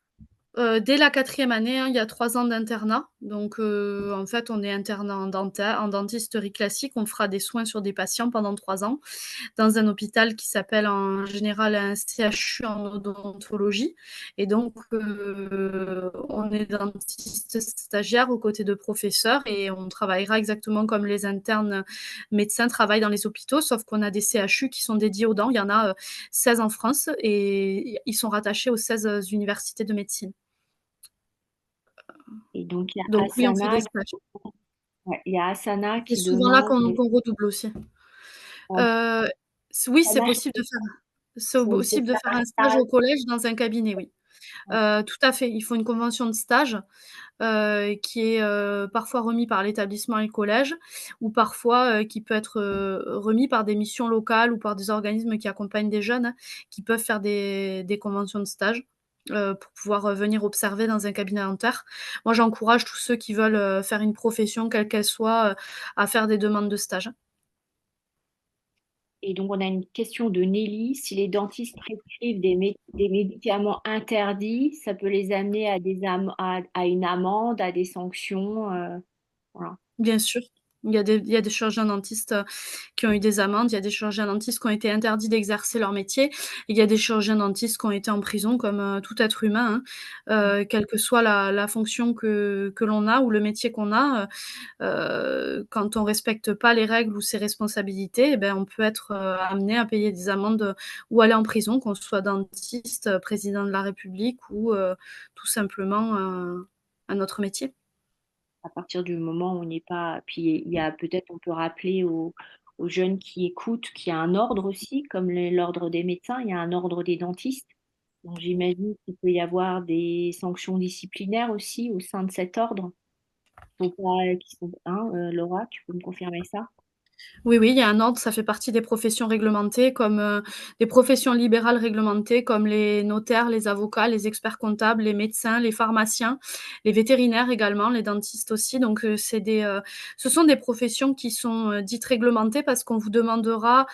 Dès la 4e année, hein, il y a 3 ans d'internat. Donc, en fait, on est interne en dentisterie classique. On fera des soins sur des patients pendant 3 ans dans un hôpital qui s'appelle en général un CHU en odontologie. Et donc, on est dentiste stagiaire aux côtés de professeurs et on travaillera exactement comme les internes médecins travaillent dans les hôpitaux, sauf qu'on a des CHU qui sont dédiés aux dents. Il y en a 16 en France et ils sont rattachés aux 16 universités de médecine. Et donc, il y a Donc oui, on fait Asana, des stages. ouais, il y a Asana C'est qui souvent là demande qu'on redouble aussi. euh, Euh, oui, c'est Asana, possible de faire. C'est faut possible de faire faire un un stage stage. au collège dans un cabinet, oui. Tout à fait. Il faut une convention de stage qui est parfois remis par l'établissement et le collège, ou parfois qui peut être remis par des missions locales ou par des organismes qui accompagnent des jeunes hein, qui peuvent faire des conventions de stage. Pour pouvoir venir observer dans un cabinet dentaire. Moi, j'encourage tous ceux qui veulent faire une profession, quelle qu'elle soit, à faire des demandes de stage. Et donc, on a une question de Nelly. Si les dentistes prescrivent des médicaments interdits, ça peut les amener à, à une amende, à des sanctions. Voilà. Bien sûr. Il y a des chirurgiens dentistes qui ont eu des amendes, il y a des chirurgiens dentistes qui ont été interdits d'exercer leur métier, il y a des chirurgiens dentistes qui ont été en prison comme tout être humain, hein. Quelle que soit la fonction que l'on a ou le métier qu'on a, quand on respecte pas les règles ou ses responsabilités, eh ben, on peut être amené à payer des amendes ou aller en prison, qu'on soit dentiste, président de la République ou tout simplement un autre métier. À partir du moment où on n'est pas. Puis il y a peut-être, on peut rappeler aux jeunes qui écoutent qu'il y a un ordre aussi, comme l'ordre des médecins, il y a un ordre des dentistes. Donc j'imagine qu'il peut y avoir des sanctions disciplinaires aussi au sein de cet ordre. Hein, Laura, tu peux me confirmer ça? Oui, oui, il y a un ordre, ça fait partie des professions réglementées comme, des professions libérales réglementées comme les notaires, les avocats, les experts comptables, les médecins, les pharmaciens, les vétérinaires également, les dentistes aussi. Donc, ce sont des professions qui sont, dites réglementées parce qu'on vous demandera,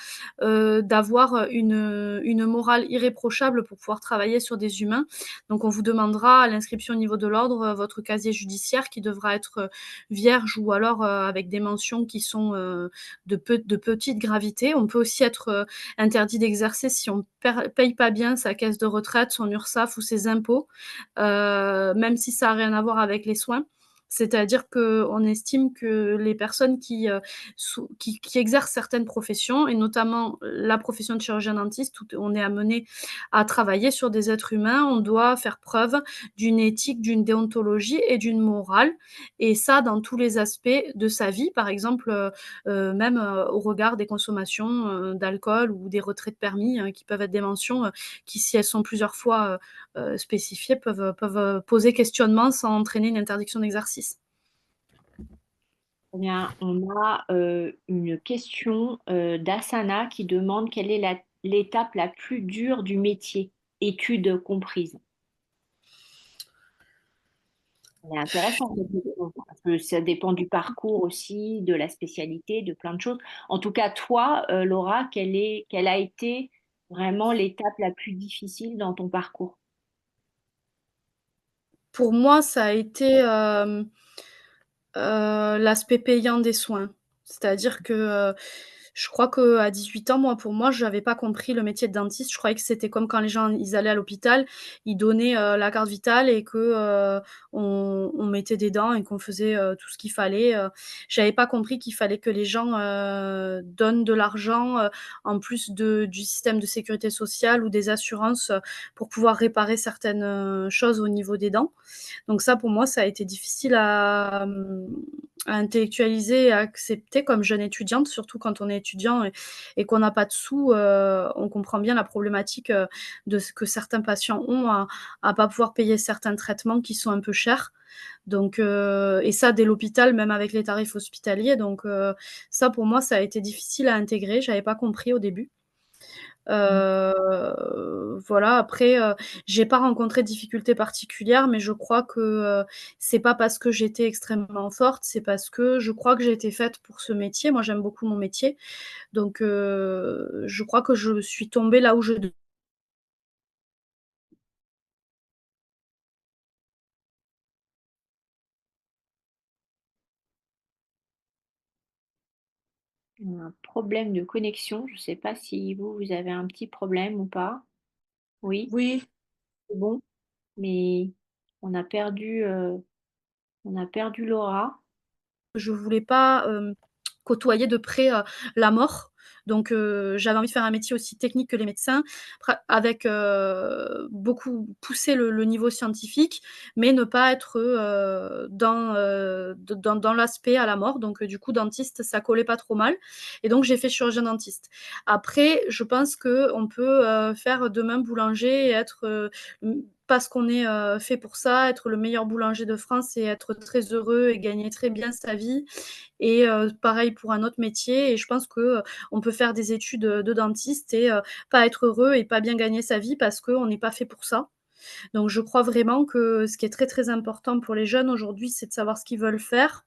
d'avoir, une morale irréprochable pour pouvoir travailler sur des humains. Donc on vous demandera à l'inscription au niveau de l'ordre, votre casier judiciaire qui devra être, vierge ou alors, avec des mentions qui sont, de petite gravité. On peut aussi être interdit d'exercer si on ne paye pas bien sa caisse de retraite, son URSSAF ou ses impôts, même si ça n'a rien à voir avec les soins. C'est-à-dire qu'on estime que les personnes qui exercent certaines professions, et notamment la profession de chirurgien dentiste, où on est amené à travailler sur des êtres humains, on doit faire preuve d'une éthique, d'une déontologie et d'une morale, et ça dans tous les aspects de sa vie. Par exemple, même au regard des consommations d'alcool ou des retraits de permis, qui peuvent être des mentions qui, si elles sont plusieurs fois spécifiées, peuvent poser questionnement sans entraîner une interdiction d'exercice. Eh bien, on a une question d'Asana qui demande quelle est l'étape la plus dure du métier, études comprises. C'est intéressant cette question, parce que ça dépend du parcours aussi, de la spécialité, de plein de choses. En tout cas, toi, Laura, quelle a été vraiment l'étape la plus difficile dans ton parcours? Pour moi, ça a été l'aspect payant des soins. C'est-à-dire que, je crois qu'à 18 ans, pour moi, je n'avais pas compris le métier de dentiste. Je croyais que c'était comme quand les gens, ils allaient à l'hôpital, ils donnaient, la carte vitale et que, on mettait des dents et qu'on faisait, tout ce qu'il fallait. J'avais pas compris qu'il fallait que les gens, donnent de l'argent, en plus du système de sécurité sociale ou des assurances, pour pouvoir réparer certaines, choses au niveau des dents. Donc ça, pour moi, ça a été difficile à intellectualiser et à accepter comme jeune étudiante, surtout quand on est étudiant et qu'on n'a pas de sous, on comprend bien la problématique, de ce que certains patients ont à pas pouvoir payer certains traitements qui sont un peu chers. Donc et ça dès l'hôpital, même avec les tarifs hospitaliers. Donc ça pour moi, ça a été difficile à intégrer. J'avais pas compris au début. Voilà, après, j'ai pas rencontré de difficultés particulières, mais je crois que, c'est pas parce que j'étais extrêmement forte, c'est parce que je crois que j'ai été faite pour ce métier. Moi, j'aime beaucoup mon métier, donc je crois que je suis tombée là où je Un problème de connexion. Je ne sais pas si vous avez un petit problème ou pas. Oui, Oui, c'est bon, mais on a perdu, euh, on a perdu Laura. Je voulais pas, côtoyer de près, la mort. Donc j'avais envie de faire un métier aussi technique que les médecins, avec, beaucoup pousser le niveau scientifique, mais ne pas être, dans l'aspect à la mort. Donc du coup, dentiste, ça collait pas trop mal et donc j'ai fait chirurgien dentiste. Après, je pense qu'on peut, faire demain boulanger et être, parce qu'on est, fait pour ça, être le meilleur boulanger de France et être très heureux et gagner très bien sa vie et pareil pour un autre métier et je pense que, on peut faire des études, de dentiste et pas être heureux et pas bien gagner sa vie parce qu'on n'est pas fait pour ça. Donc je crois vraiment que ce qui est très, très important pour les jeunes aujourd'hui, c'est de savoir ce qu'ils veulent faire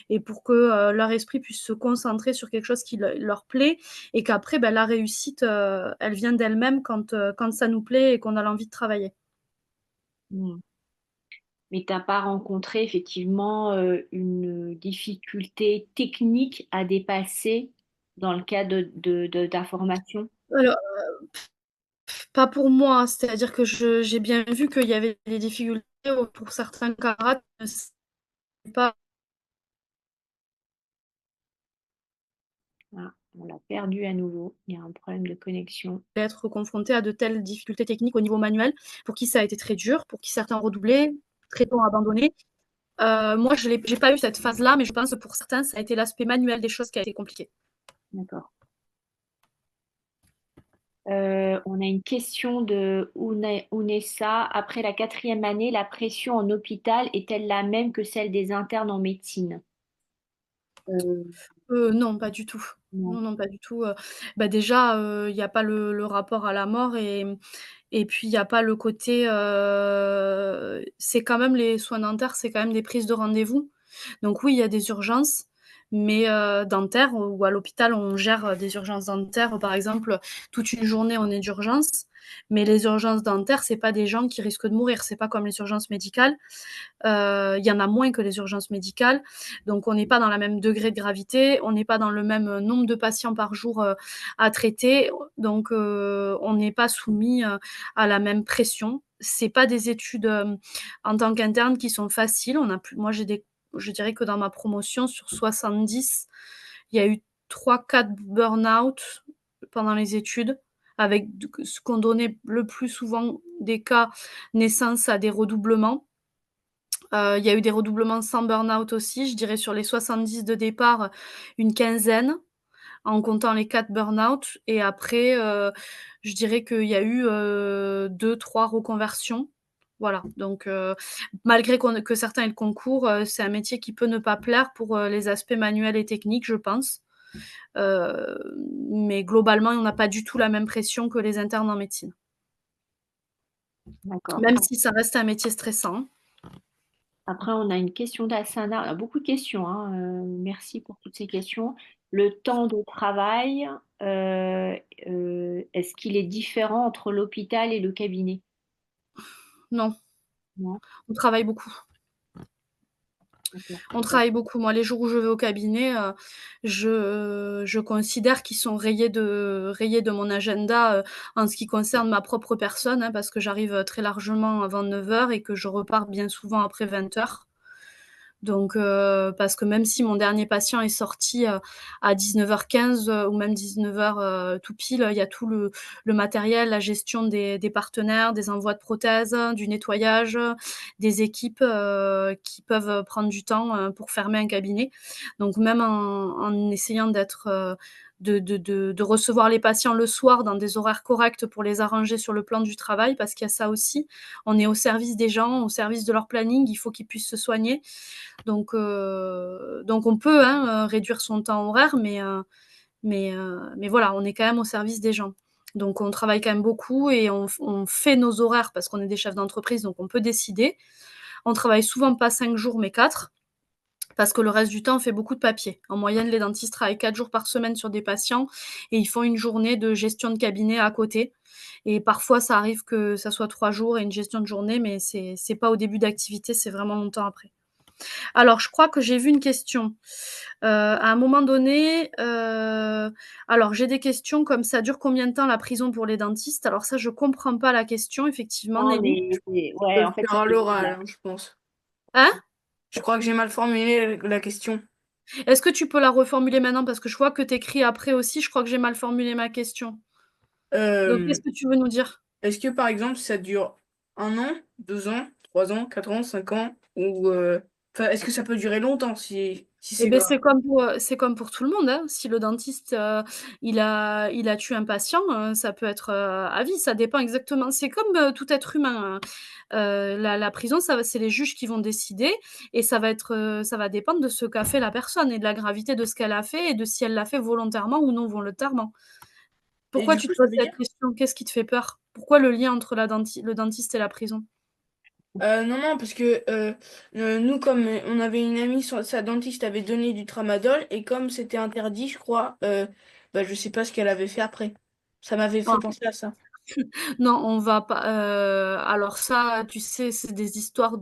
et pour que, leur esprit puisse se concentrer sur quelque chose qui leur plaît et qu'après, bah, la réussite, elle vient d'elle-même quand ça nous plaît et qu'on a l'envie de travailler. Hmm. Mais tu n'as pas rencontré effectivement une difficulté technique à dépasser dans le cadre de ta formation? Alors, pas pour moi, hein, c'est-à-dire que j'ai bien vu qu'il y avait des difficultés, pour certains karatés, c'est pas Ah, on l'a perdu à nouveau. Il y a un problème de connexion. être confronté à de telles difficultés techniques au niveau manuel, pour qui ça a été très dur, pour qui certains ont redoublé, très tôt abandonné. Moi, j'ai pas eu cette phase-là, mais je pense que pour certains, ça a été l'aspect manuel des choses qui a été compliqué. D'accord. On a une question de Ounessa. Après la 4e année, la pression en hôpital est-elle la même que celle des internes en médecine? Euh, Non, pas du tout. non. Non, non, pas du tout, bah, déjà, il y a pas le rapport à la mort et puis il y a pas le côté, c'est quand même les soins dentaires, c'est quand même des prises de rendez-vous. Donc oui, il y a des urgences, mais dentaires ou à l'hôpital, on gère, des urgences dentaires. Par exemple, toute une journée, on est d'urgence, mais les urgences dentaires, c'est pas des gens qui risquent de mourir. C'est pas comme les urgences médicales. Il y en a moins que les urgences médicales, donc on n'est pas dans le même degré de gravité, on n'est pas dans le même nombre de patients par jour à traiter, donc on n'est pas soumis à la même pression. C'est pas des études en tant qu'interne qui sont faciles. On a plus, moi je dirais que dans ma promotion sur 70, il y a eu 3-4 burn-out pendant les études, avec ce qu'on donnait le plus souvent des cas naissance à des redoublements. Il y a eu des redoublements sans burn-out aussi, je dirais sur les 70 de départ, une quinzaine, en comptant les 4 burn-out et après, je dirais qu'il y a eu, 2-3 reconversions. Voilà, donc malgré que certains aient le concours, c'est un métier qui peut ne pas plaire pour, les aspects manuels et techniques, je pense. Heu, mais globalement, on n'a pas du tout la même pression que les internes en médecine. D'accord. Même si ça reste un métier stressant. Après, on a une question d'Asana. On a beaucoup de questions, hein. Merci pour toutes ces questions. Le temps de travail, euh, est-ce qu'il est différent entre l'hôpital et le cabinet? Non, Non? on travaille beaucoup. D'accord. On travaille beaucoup. Moi, les jours où je vais au cabinet, je considère qu'ils sont rayés de mon agenda, en ce qui concerne ma propre personne, hein, parce que j'arrive, très largement avant 9 heures et que je repars bien souvent après 20 heures. Donc parce que même si mon dernier patient est sorti, à 19h15, ou même 19 heures tout pile, il y a tout le matériel, la gestion des partenaires, des envois de prothèses, du nettoyage, des équipes, qui peuvent prendre du temps, pour fermer un cabinet. Donc même en essayant de recevoir les patients le soir dans des horaires corrects pour les arranger sur le plan du travail, parce qu'il y a ça aussi. On est au service des gens, au service de leur planning, il faut qu'ils puissent se soigner. Donc on peut, hein, réduire son temps horaire, mais voilà, on est quand même au service des gens. Donc on travaille quand même beaucoup et on fait nos horaires parce qu'on est des chefs d'entreprise, donc on peut décider. On travaille souvent pas 5 jours, mais 4, parce que le reste du temps, on fait beaucoup de papier. En moyenne, les dentistes travaillent 4 jours par semaine sur des patients et ils font une journée de gestion de cabinet à côté. Et parfois, ça arrive que ça soit 3 jours et une gestion de journée, mais c'est pas au début d'activité, c'est vraiment longtemps après. Alors, je crois que j'ai vu une question. À un moment donné, alors j'ai des questions comme ça dure combien de temps la prison pour les dentistes? Alors ça, je comprends pas la question, effectivement, Non, Nelly. mais Je peux ouais, le en fait, faire à l'oral, hein, je pense. Hein? Je crois que j'ai mal formulé la question. Est-ce que tu peux la reformuler maintenant? Parce que je vois que tu écris après aussi, je crois que j'ai mal formulé ma question. Donc, Euh, qu'est-ce que tu veux nous dire? Est-ce que par exemple ça dure 1 an, 2 ans, 3 ans, 4 ans, 5 ans ou enfin, est-ce que ça peut durer longtemps si Eh c'est beh, grave? c'est comme pour tout le monde, hein. Si le dentiste, il a tué un patient, ça peut être, à vie. Ça dépend exactement. C'est comme, tout être humain, hein. La prison, c'est les juges qui vont décider et ça va dépendre de ce qu'a fait la personne et de la gravité de ce qu'elle a fait et de si elle l'a fait volontairement ou non volontairement. Et Pourquoi du tu coup, te ça poses veut cette dire question? Qu'est-ce qui te fait peur? Pourquoi le lien entre le dentiste et la prison? non, non, parce que nous, comme on avait une amie, sa dentiste avait donné du tramadol, et comme c'était interdit, je crois, bah, je sais pas ce qu'elle avait fait après. Ça m'avait fait Ah. penser à ça. Non, on va pas, alors ça, tu sais, c'est des histoires,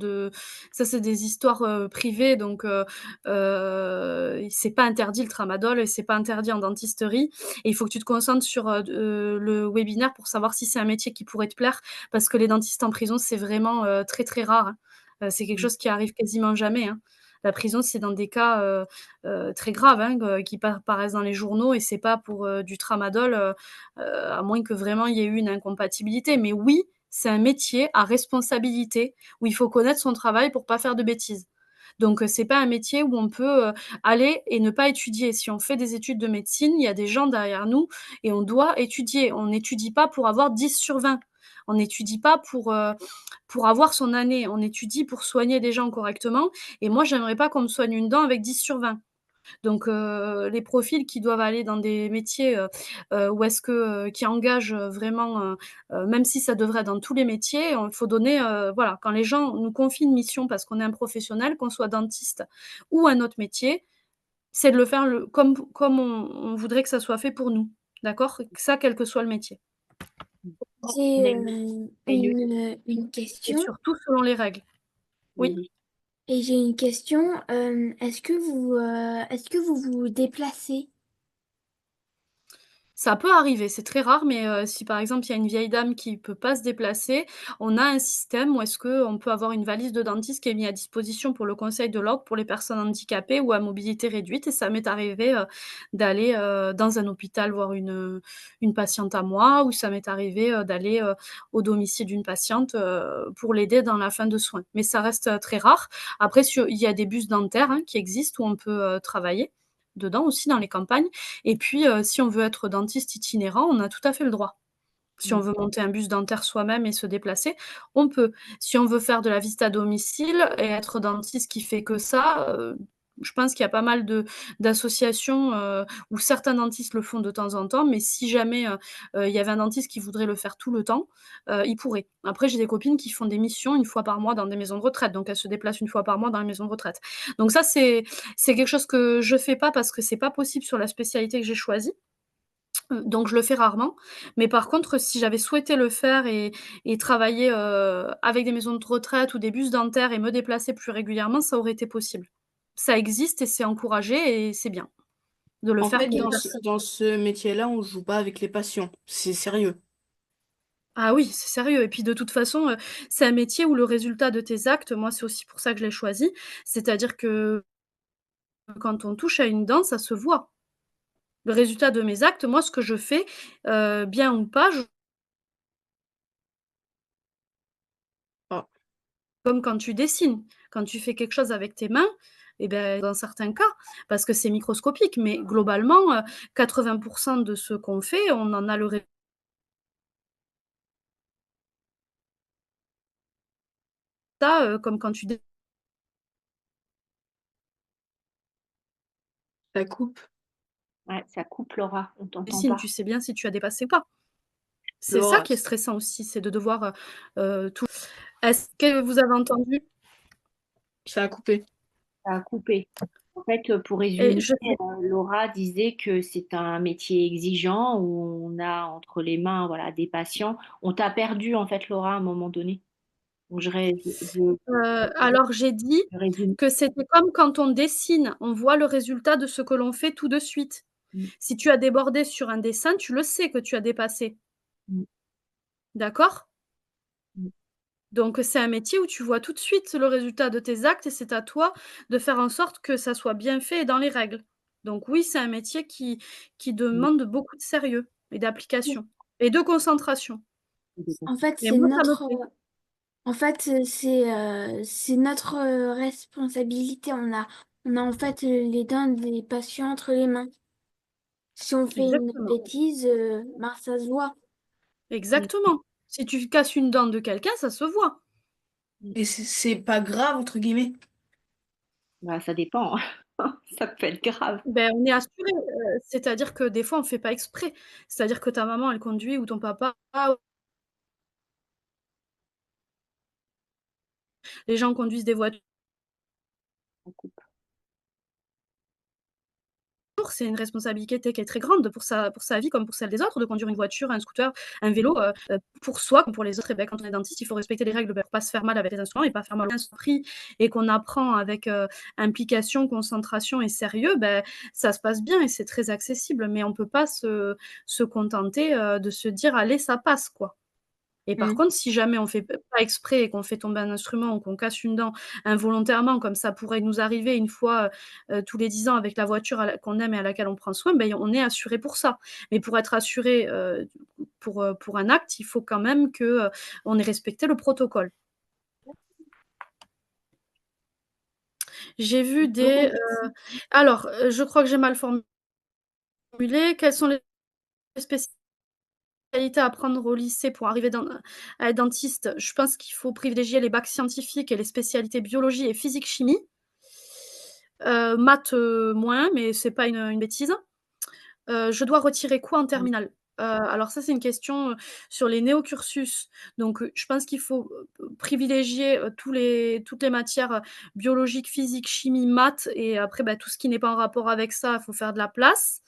privées donc c'est pas interdit le tramadol et c'est pas interdit en dentisterie et il faut que tu te concentres sur, le webinaire pour savoir si c'est un métier qui pourrait te plaire parce que les dentistes en prison, c'est vraiment, très, très rare, hein. C'est quelque chose qui arrive quasiment jamais, hein. La prison, c'est dans des cas, très graves, hein, qui paraissent dans les journaux et c'est pas pour, du tramadol, à moins que vraiment il y ait eu une incompatibilité. Mais oui, c'est un métier à responsabilité où il faut connaître son travail pour pas faire de bêtises. Donc, c'est pas un métier où on peut, aller et ne pas étudier. Si on fait des études de médecine, il y a des gens derrière nous et on doit étudier. On n'étudie pas pour avoir 10/20. On n'étudie pas pour avoir son année. On étudie pour soigner des gens correctement et moi, j'aimerais pas qu'on me soigne une dent avec 10/20. Donc les profils qui doivent aller dans des métiers, où est-ce que, qui engagent, vraiment, même si ça devrait être dans tous les métiers, il faut donner, voilà, quand les gens nous confient une mission parce qu'on est un professionnel, qu'on soit dentiste ou un autre métier, c'est de le faire comme on voudrait que ça soit fait pour nous. D'accord? Ça, quel que soit le métier J'ai Mais une et question. surtout selon les règles. Oui? oui. Et j'ai une question. Est-ce que vous vous déplacez? Ça peut arriver, c'est très rare, mais si par exemple, il y a une vieille dame qui peut pas se déplacer, on a un système où est-ce qu'on peut avoir une valise de dentiste qui est mise à disposition pour le conseil de l'ordre pour les personnes handicapées ou à mobilité réduite et ça m'est arrivé, d'aller, dans un hôpital voir une patiente à moi ou ça m'est arrivé, d'aller, au domicile d'une patiente, pour l'aider dans la fin de soins. Mais ça reste, très rare. Après il y a des bus dentaires, hein, qui existent où on peut, travailler dedans aussi dans les campagnes et puis, si on veut être dentiste itinérant, on a tout à fait le droit. Si on veut monter un bus dentaire soi-même et se déplacer, on peut. Si on veut faire de la visite à domicile et être dentiste qui fait que ça, je pense qu'il y a pas mal d'associations, où certains dentistes le font de temps en temps, mais si jamais, il y avait un dentiste qui voudrait le faire tout le temps, il pourrait. Après, j'ai des copines qui font des missions 1 fois par mois dans des maisons de retraite, donc elles se déplacent 1 fois par mois dans les maisons de retraite. Donc ça, c'est quelque chose que je fais pas parce que c'est pas possible sur la spécialité que j'ai choisie. Donc je le fais rarement. Mais par contre, si j'avais souhaité le faire et travailler, avec des maisons de retraite ou des bus dentaires et me déplacer plus régulièrement, ça aurait été possible. Ça existe et c'est encouragé et c'est bien de le En faire fait, Ok, pour merci. dans ce métier-là, on joue pas avec les patients. C'est sérieux. ah oui, c'est sérieux et puis de toute façon, c'est un métier où le résultat de tes actes, moi c'est aussi pour ça que je l'ai choisi, c'est-à-dire que quand on touche à une dent, ça se voit. Le résultat de mes actes, moi ce que je fais, bien ou pas, je Ah, comme quand tu dessines, quand tu fais quelque chose avec tes mains et ben, dans certains cas, parce que c'est microscopique, mais globalement, 80 de ce qu'on fait, on en a le résultat, comme quand tu ça coupe. Ouais, ça coupe, Laura, on t'entend dessines, tu pas. sais bien si tu as dépassé ou pas. C'est ça Laura, qui est stressant aussi, c'est de devoir, tout est-ce que vous avez entendu? ça a coupé. Ça a coupé. En fait, pour Et résumer, je sais Laura disait que c'est un métier exigeant où on a entre les mains, voilà, des patients. On t'a perdu, en fait, Laura, à un moment donné. Donc, je Alors j'ai dit résume. que c'était comme quand on dessine, on voit le résultat de ce que l'on fait tout de suite. Mm. Si tu as débordé sur un dessin, tu le sais que tu as dépassé. Mm. D'accord? Mm. Donc c'est un métier où tu vois tout de suite le résultat de tes actes et c'est à toi de faire en sorte que ça soit bien fait et dans les règles. Donc oui, c'est un métier qui Mm. demande beaucoup de sérieux et d'application et de concentration. En fait, Et c'est moi, ça me notre, plaît. en fait, c'est notre responsabilité. On a en fait les dents des patients entre les mains. Si on fait une Exactement, bêtise, ben, ça se voit. Mm. exactement. Si tu casses une dent de quelqu'un, ça se voit. Et c'est pas grave, entre guillemets. Bah, ça dépend. Ça peut être grave. Ben, on est assuré, c'est-à-dire que des fois, on fait pas exprès. C'est-à-dire que ta maman, elle conduit ou ton papa, les gens conduisent des voitures, c'est une responsabilité qui est très grande pour sa vie comme pour celle des autres, de conduire une voiture, un scooter, un vélo, pour soi comme pour les autres. Et ben, quand on est dentiste, il faut respecter les règles, ben, pour pas se faire mal avec les instruments et pas faire mal aux esprit et qu'on apprend avec, implication, concentration et sérieux, ben, ça se passe bien et c'est très accessible. Mais on peut pas se contenter, de se dire: «Allez, ça passe», quoi. Et par Mm. contre, si jamais on fait pas exprès et qu'on fait tomber un instrument ou qu'on casse une dent involontairement, comme ça pourrait nous arriver une fois, tous les 10 ans avec la voiture qu'on aime et à laquelle on prend soin, ben, on est assuré pour ça. Mais pour être assuré, pour un acte, il faut quand même que, on ait respecté le protocole. J'ai vu des, alors, je crois que j'ai mal formulé. Quelles sont les spécialités à apprendre au lycée pour arriver à être dentiste? Je pense qu'il faut privilégier les bacs scientifiques et les spécialités biologie et physique-chimie. Maths, moins, mais c'est pas une bêtise. Je dois retirer quoi en Mm. terminale? Alors ça, c'est une question, sur les néocursus. Donc, je pense qu'il faut, privilégier, toutes les matières, biologiques, physique, chimie, maths et après, bah, tout ce qui n'est pas en rapport avec ça, il faut faire de la place.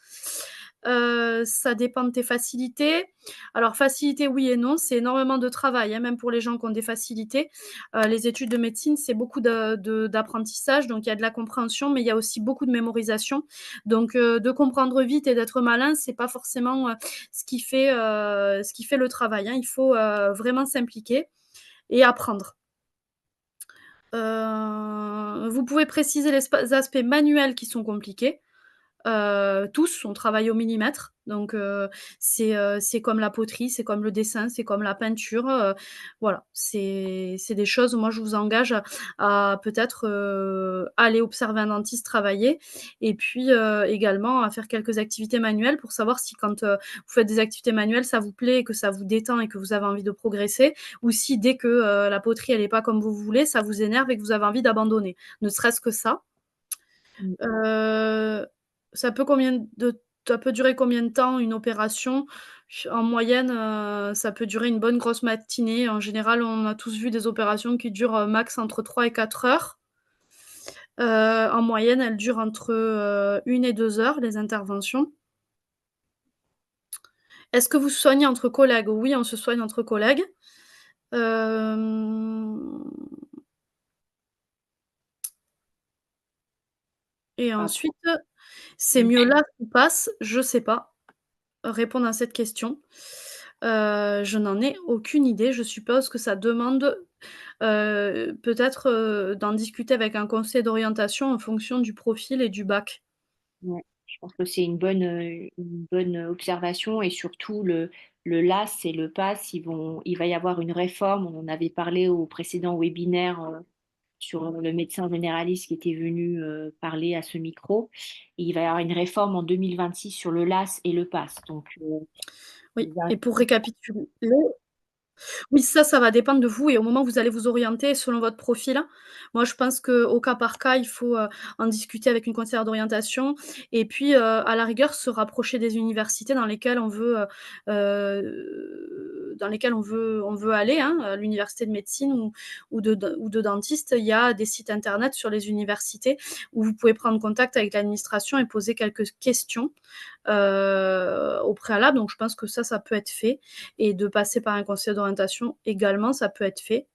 Ça dépend de tes facilités. Alors facilité, oui et non, c'est énormément de travail, hein, même pour les gens qui ont des facilités. Les études de médecine, c'est beaucoup d'apprentissage, donc il y a de la compréhension, mais il y a aussi beaucoup de mémorisation. Donc, de comprendre vite et d'être malin, c'est pas forcément, ce qui fait le travail, hein. Il faut, vraiment s'impliquer et apprendre. Vous pouvez préciser les aspects manuels qui sont compliqués. Tous, on travaille au millimètre, donc c'est comme la poterie, c'est comme le dessin, c'est comme la peinture, voilà. C'est des choses, moi je vous engage à peut-être, aller observer un dentiste travailler et puis, également à faire quelques activités manuelles pour savoir si quand, vous faites des activités manuelles, ça vous plaît et que ça vous détend et que vous avez envie de progresser ou si dès que, la poterie elle est pas comme vous voulez, ça vous énerve et que vous avez envie d'abandonner. Ne serait-ce que ça. Mm. Heu, ça peut durer combien de temps une opération? En moyenne, ça peut durer une bonne grosse matinée. En général, on a tous vu des opérations qui durent, max entre 3 et 4 heures. En moyenne, elles durent entre, 1 et 2 heures, les interventions. Est-ce que vous soignez entre collègues? Oui, on se soigne entre collègues. Hem et Ah, ensuite, c'est mm. mieux là ou passe? Je sais pas. Répondre à cette question. Je n'en ai aucune idée. Je suppose que ça demande, peut-être, d'en discuter avec un conseiller d'orientation en fonction du profil et du bac. Ouais. Je pense que c'est une bonne observation et surtout le LAS et le PASS, il va y avoir une réforme. On en avait parlé au précédent webinaire sur le médecin généraliste qui était venu parler à ce micro. Et il va y avoir une réforme en 2026 sur le LAS et le PASS. Donc, Oui il va- et pour récapituler. Oui, ça va dépendre de vous et au moment où vous allez vous orienter selon votre profil. Moi, je pense qu'au cas par cas, il faut, en discuter avec une conseillère d'orientation et puis, à la rigueur, se rapprocher des universités dans lesquelles on veut aller, hein, l'université de médecine ou de dentiste. Il y a des sites internet sur les universités où vous pouvez prendre contact avec l'administration et poser quelques questions, au préalable. Donc je pense que ça peut être fait et de passer par un conseiller d'orientation également, ça peut être fait.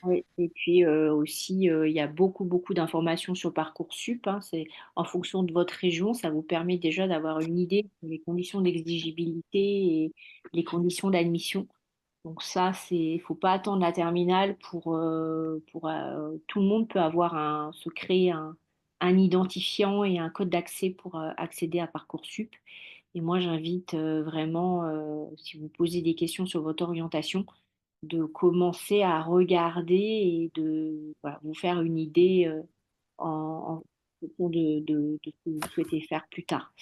Oui. Et puis aussi, il y a beaucoup d'informations sur Parcoursup, hein. C'est en fonction de votre région, ça vous permet déjà d'avoir une idée des conditions d'exigibilité et les conditions d'admission. Donc ça, faut pas attendre la terminale tout le monde peut avoir se créer un identifiant et un code d'accès pour accéder à Parcoursup. Et moi, j'invite vraiment, si vous posez des questions sur votre orientation, de commencer à regarder et de voilà, vous faire une idée en fonction de ce que vous souhaitez faire plus tard.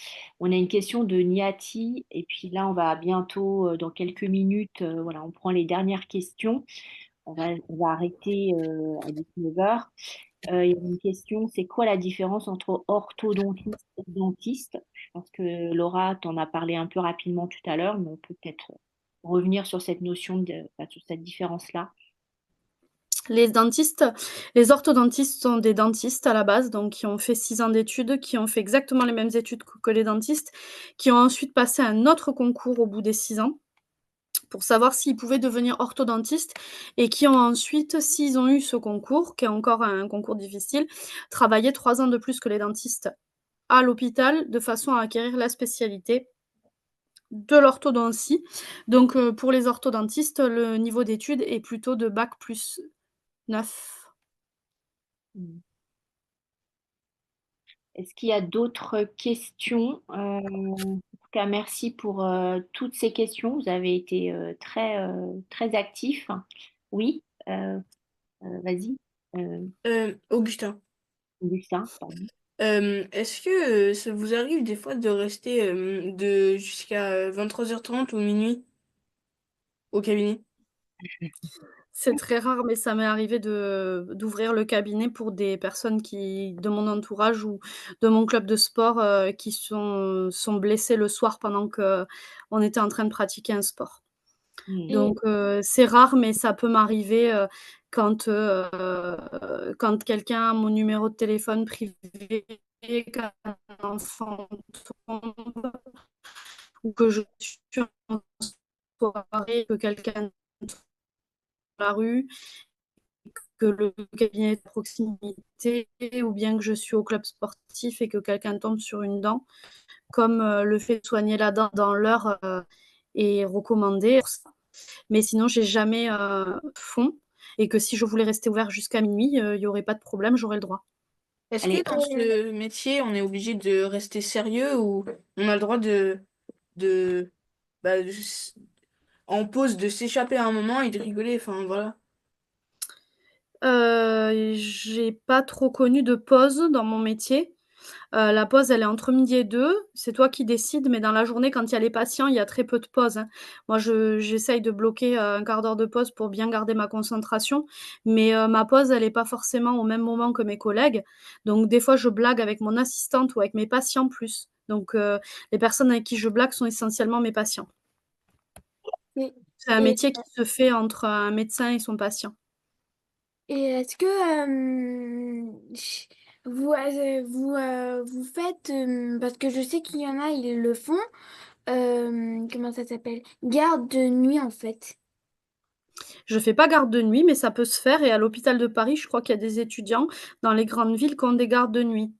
On a une question de Niati, et puis là, on va bientôt, dans quelques minutes, voilà, on prend les dernières questions. On va arrêter à 19 heures. Il y a une question, c'est quoi la différence entre orthodontiste et dentiste? Je pense que Laura t'en a parlé un peu rapidement tout à l'heure, mais on peut peut-être revenir sur cette notion sur cette différence-là. Les orthodontistes sont des dentistes à la base, donc qui ont fait 6 ans d'études, qui ont fait exactement les mêmes études que les dentistes, qui ont ensuite passé un autre concours au bout des 6 ans pour savoir s'ils pouvaient devenir orthodontistes et qui ont ensuite, s'ils ont eu ce concours, qui est encore un concours difficile, travaillé 3 ans de plus que les dentistes à l'hôpital de façon à acquérir la spécialité de l'orthodontie. Donc, pour les orthodontistes, le niveau d'études est plutôt de bac plus 9. Mm. Est-ce qu'il y a d'autres questions? En tout cas, merci pour toutes ces questions. Vous avez été très actifs. Oui, vas-y, Augustin, Augustin, pardon. est-ce que ça vous arrive des fois de rester jusqu'à 23h30 ou minuit au cabinet? C'est très rare, mais ça m'est arrivé d'ouvrir le cabinet pour des personnes de mon entourage ou de mon club de sport, qui sont blessées le soir pendant qu'on était en train de pratiquer un sport. Mm. Donc, c'est rare, mais ça peut m'arriver, quand quelqu'un a mon numéro de téléphone privé, qu'un enfant tombe ou que je suis en soirée, que quelqu'un tombe dans la rue, que le cabinet est à proximité ou bien que je suis au club sportif et que quelqu'un tombe sur une dent, comme, le fait de soigner la dent dans l'heure, est recommandé pour ça. Mais sinon, j'ai jamais, fond et que si je voulais rester ouvert jusqu'à minuit, il y aurait pas de problème, j'aurais le droit. Est-ce que Allez, dans ce métier, on est obligé de rester sérieux ou on a le droit de, bah, en pause, de s'échapper à un moment et de rigoler, enfin voilà. J'ai pas trop connu de pause dans mon métier. La pause, elle est entre midi et 2. C'est toi qui décides, mais dans la journée, quand il y a les patients, il y a très peu de pauses, hein. Moi, j'essaye de bloquer, 1/4 d'heure de pause pour bien garder ma concentration, mais ma pause, elle est pas forcément au même moment que mes collègues. Donc des fois, je blague avec mon assistante ou avec mes patients plus. Donc les personnes avec qui je blague sont essentiellement mes patients. Et, C'est un et, métier qui se fait entre un médecin et son patient. et est-ce que vous faites, parce que je sais qu'il y en a, ils le font, comment ça s'appelle? Garde de nuit en fait. Je fais pas garde de nuit, mais ça peut se faire et à l'hôpital de Paris, je crois qu'il y a des étudiants dans les grandes villes qui ont des gardes de nuit.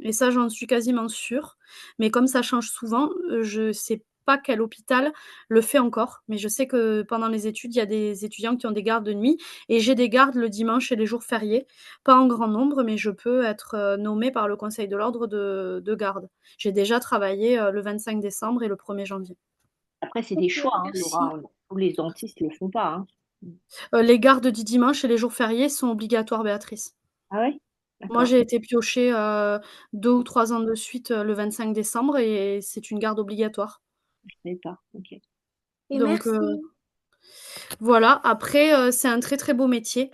Et ça, j'en suis quasiment sûre. Mais comme ça change souvent, je sais pas quel hôpital le fait encore. Mais je sais que pendant les études, il y a des étudiants qui ont des gardes de nuit et j'ai des gardes le dimanche et les jours fériés. Pas en grand nombre, mais je peux être, nommée par le conseil de l'ordre de garde. J'ai déjà travaillé, le 25 décembre et le 1er janvier. après, c'est des Ok, choix, hein, merci. Laura. Tous les dentistes ne le font pas, hein. Les gardes du dimanche et les jours fériés sont obligatoires, Béatrice. Ah ouais? Moi, D'accord, j'ai été piochée, 2 ou 3 ans de suite, le 25 décembre et c'est une garde obligatoire. je ne savais pas. Ok. Et Donc merci. voilà. Après, c'est un très, très beau métier.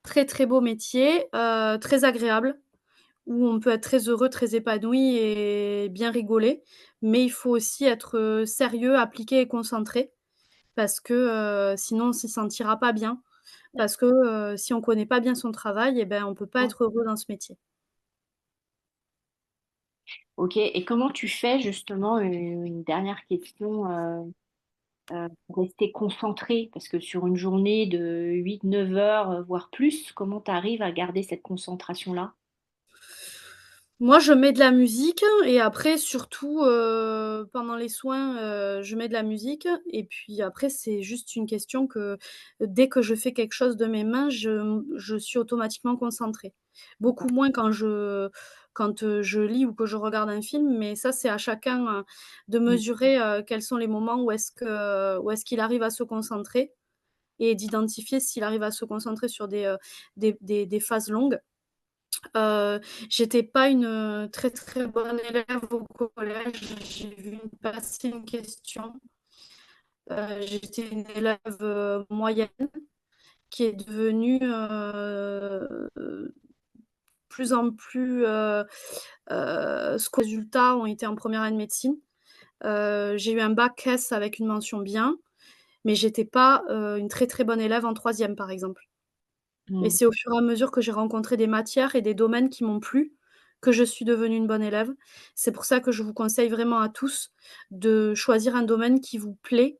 Très, très beau métier, très agréable, où on peut être très heureux, très épanoui et bien rigoler. Mais il faut aussi être, sérieux, appliqué et concentré parce que, sinon on s'y sentira pas bien. Parce que, si on connaît pas bien son travail et ben, on peut pas Ouais. être heureux dans ce métier. Ok, et comment tu fais justement, une dernière question, pour rester concentré? Parce que sur une journée de 8-9 heures, voire plus, comment tu arrives à garder cette concentration-là? Moi, je mets de la musique et après surtout, pendant les soins, je mets de la musique et puis après c'est juste une question que dès que je fais quelque chose de mes mains, je suis automatiquement concentrée. Beaucoup moins quand je lis ou que je regarde un film, mais ça, c'est à chacun, de Mm. mesurer, quels sont les moments où est-ce qu'il arrive à se concentrer et d'identifier s'il arrive à se concentrer sur des phases longues. Heu, J'étais pas une, très, très bonne élève au collège. J'ai vu passer une question. J'étais une élève, moyenne qui est devenue, plus en plus, résultats ont été en première année de médecine. J'ai eu un bac S avec une mention bien, mais j'étais pas, une très, très bonne élève en troisième, par exemple. Et Mm. c'est au fur et à mesure que j'ai rencontré des matières et des domaines qui m'ont plu, que je suis devenue une bonne élève. C'est pour ça que je vous conseille vraiment à tous de choisir un domaine qui vous plaît,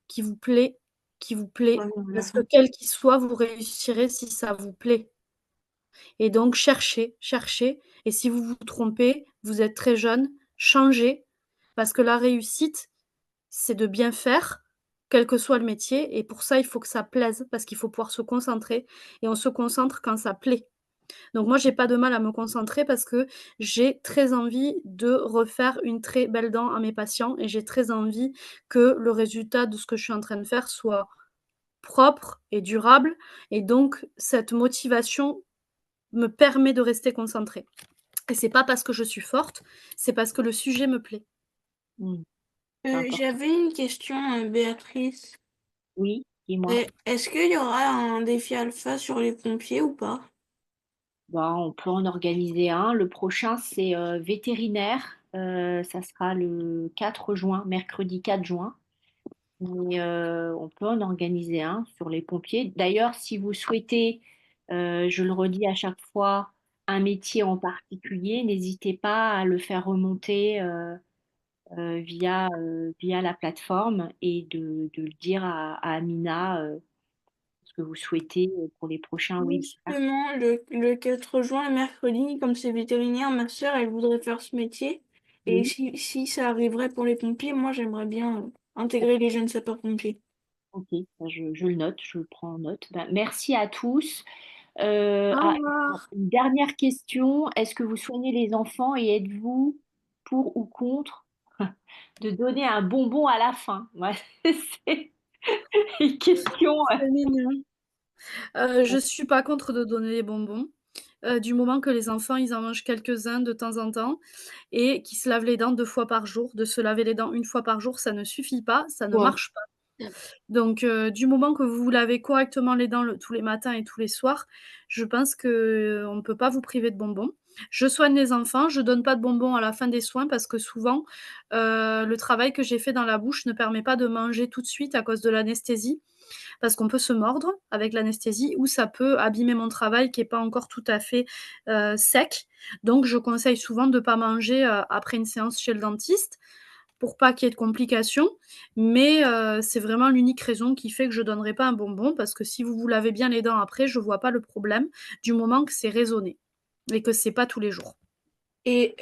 qui vous plaît, qui vous Ouais, plaît, à la parce que fin. quel qu'il soit, vous réussirez si ça vous plaît. Et donc cherchez, cherchez et si vous vous trompez, vous êtes très jeune, changez parce que la réussite, c'est de bien faire, quel que soit le métier et pour ça, il faut que ça plaise parce qu'il faut pouvoir se concentrer et on se concentre quand ça plaît. Donc moi, j'ai pas de mal à me concentrer parce que j'ai très envie de refaire une très belle dent à mes patients et j'ai très envie que le résultat de ce que je suis en train de faire soit propre et durable et donc cette motivation me permet de rester concentrée et c'est pas parce que je suis forte, c'est parce que le sujet me plaît. Mm. C'est important. J'avais une question, Béatrice. Oui, dis-moi. Est-ce qu'il y aura un défi alpha sur les pompiers ou pas? Bah, on peut en organiser un. Le prochain, c'est vétérinaire. Ça sera le 4 juin, mercredi 4 juin. Mais on peut en organiser un sur les pompiers. D'ailleurs, si vous souhaitez, je le redis à chaque fois, un métier en particulier, n'hésitez pas à le faire remonter via la plateforme et de le dire à Amina ce que vous souhaitez pour les prochains webinaires. Justement, le 4 juin, mercredi, comme c'est vétérinaire, ma sœur, elle voudrait faire ce métier. Et Oui, si ça arriverait pour les pompiers, moi, j'aimerais bien intégrer les jeunes sapeurs-pompiers. ok, ça, je le note, je le prends en note. Ben, merci à tous. Au Ah, revoir. une dernière question. Est-ce que vous soignez les enfants et êtes-vous pour ou contre de donner un bonbon à la fin? Ouais, c'est une question. C'est mignon. Je suis pas contre de donner les bonbons, du moment que les enfants, ils en mangent quelques-uns de temps en temps et qu'ils se lavent les dents 2 fois par jour. De se laver les dents 1 fois par jour, ça ne suffit pas, ça ne Ouais. marche pas. Donc du moment que vous vous lavez correctement les dents tous les matins et tous les soirs, je pense qu'on ne peut pas vous priver de bonbons. Je soigne les enfants, je donne pas de bonbons à la fin des soins parce que souvent, le travail que j'ai fait dans la bouche ne permet pas de manger tout de suite à cause de l'anesthésie. Parce qu'on peut se mordre avec l'anesthésie ou ça peut abîmer mon travail qui est pas encore tout à fait, sec. Donc je conseille souvent de pas manger, après une séance chez le dentiste pour pas qu'il y ait de complications. Mais c'est vraiment l'unique raison qui fait que je donnerai pas un bonbon parce que si vous vous lavez bien les dents après, je vois pas le problème du moment que c'est raisonné et que c'est pas tous les jours. Et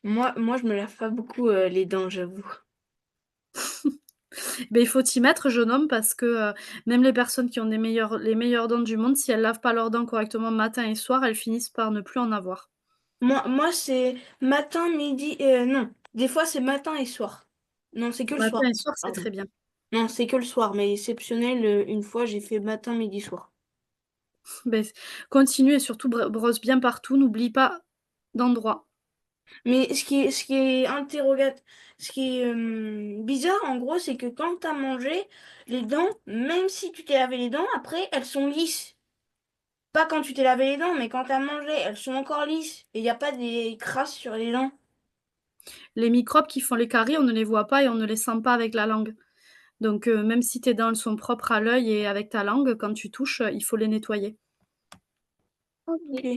moi, je me lave pas beaucoup les dents, j'avoue. Beh, il faut t'y mettre, jeune homme, parce que, même les personnes qui ont les meilleures dents du monde, si elles lavent pas leurs dents correctement matin et soir, elles finissent par ne plus en avoir. Moi c'est matin, midi, non. Des fois, c'est matin et soir. Non, c'est que le Matin soir. et soir, c'est Pardon. très bien. Non, c'est que le soir, mais exceptionnel, une fois, j'ai fait matin, midi, soir. Beh, continue et surtout brosse bien partout, n'oublie pas d'endroit. Mais ce qui est bizarre, en gros, c'est que quand t'as mangé, les dents, même si tu t'es lavé les dents, après, elles sont lisses. Pas quand tu t'es lavé les dents, mais quand t'as mangé, elles sont encore lisses. Et il n'y a pas des crasses sur les dents. Les microbes qui font les caries, on ne les voit pas et on ne les sent pas avec la langue. Donc même si tes dents, elles sont propres à l'œil et avec ta langue, quand tu touches, il faut les nettoyer. Ok. Ok.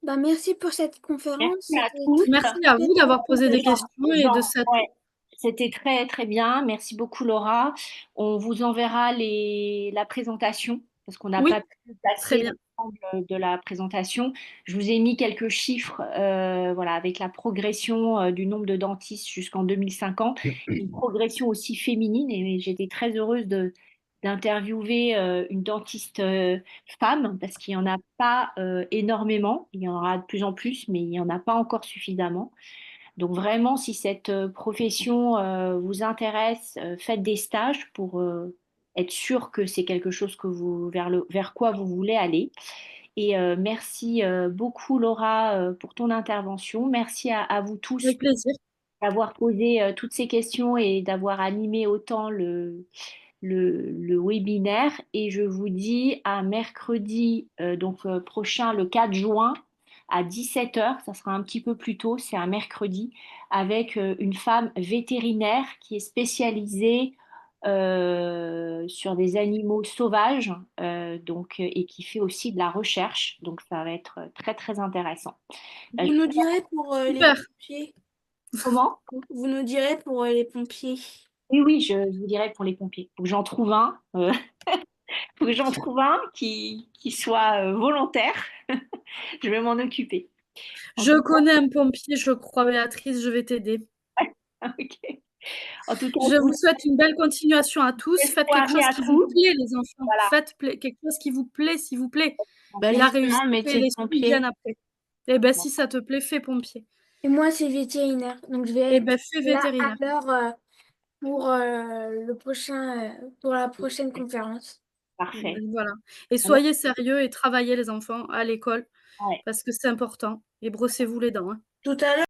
Bah, merci pour cette conférence. Merci à C'était tous. très Merci à vous d'avoir posé des Dans, questions et de cette ouais. C'était très, très bien. Merci beaucoup, Laura. On vous enverra la présentation parce qu'on n'a Oui, pas pu très passer bien. l'ensemble de la présentation. Je vous ai mis quelques chiffres, voilà, avec la progression du nombre de dentistes jusqu'en 2050, une progression aussi féminine. Et j'étais très heureuse d'interviewer une dentiste femme parce qu'il n'y en a pas énormément. Il y en aura de plus en plus, mais il n'y en a pas encore suffisamment. Donc vraiment, si cette profession vous intéresse, faites des stages pour être sûr que c'est quelque chose vers quoi vous voulez aller. Et merci beaucoup Laura pour ton intervention. Merci à vous tous Avec plaisir. d'avoir posé toutes ces questions et d'avoir animé autant le webinaire. Et je vous dis à mercredi prochain, le 4 juin, à 17 heures. Ça sera un petit peu plus tôt, c'est un mercredi, avec une femme vétérinaire qui est spécialisée sur des animaux sauvages et qui fait aussi de la recherche. Donc ça va être très très intéressant. Vous nous direz pour les Super. pompiers. Comment? Vous nous direz pour les pompiers. Oui, oui, je vous dirai pour les pompiers. Faut que j'en trouve un. Faut que j'en trouve un qui soit volontaire. Je vais m'en occuper. En Je tout connais un pompier, je crois, Béatrice, je vais t'aider. cas, ok. En tout cas, Je vous souhaite une belle continuation à tous. belle Faites quelque soirée chose à qui vous tous. plaît, les enfants. Voilà. Faites quelque chose qui vous plaît, s'il vous plaît. Bah, La justement, réussite le et métier de les sous pompier. viennent après. Eh ben, si ça te plaît, fais pompier. Et moi, c'est vétérinaire. Donc, je vais Eh être ben, fais là vétérinaire. à l'heure pour la prochaine conférence. Parfait. Voilà. Et soyez sérieux et travaillez, les enfants, à l'école, Ouais. parce que c'est important. Et brossez-vous les dents, hein. Tout à l'heure.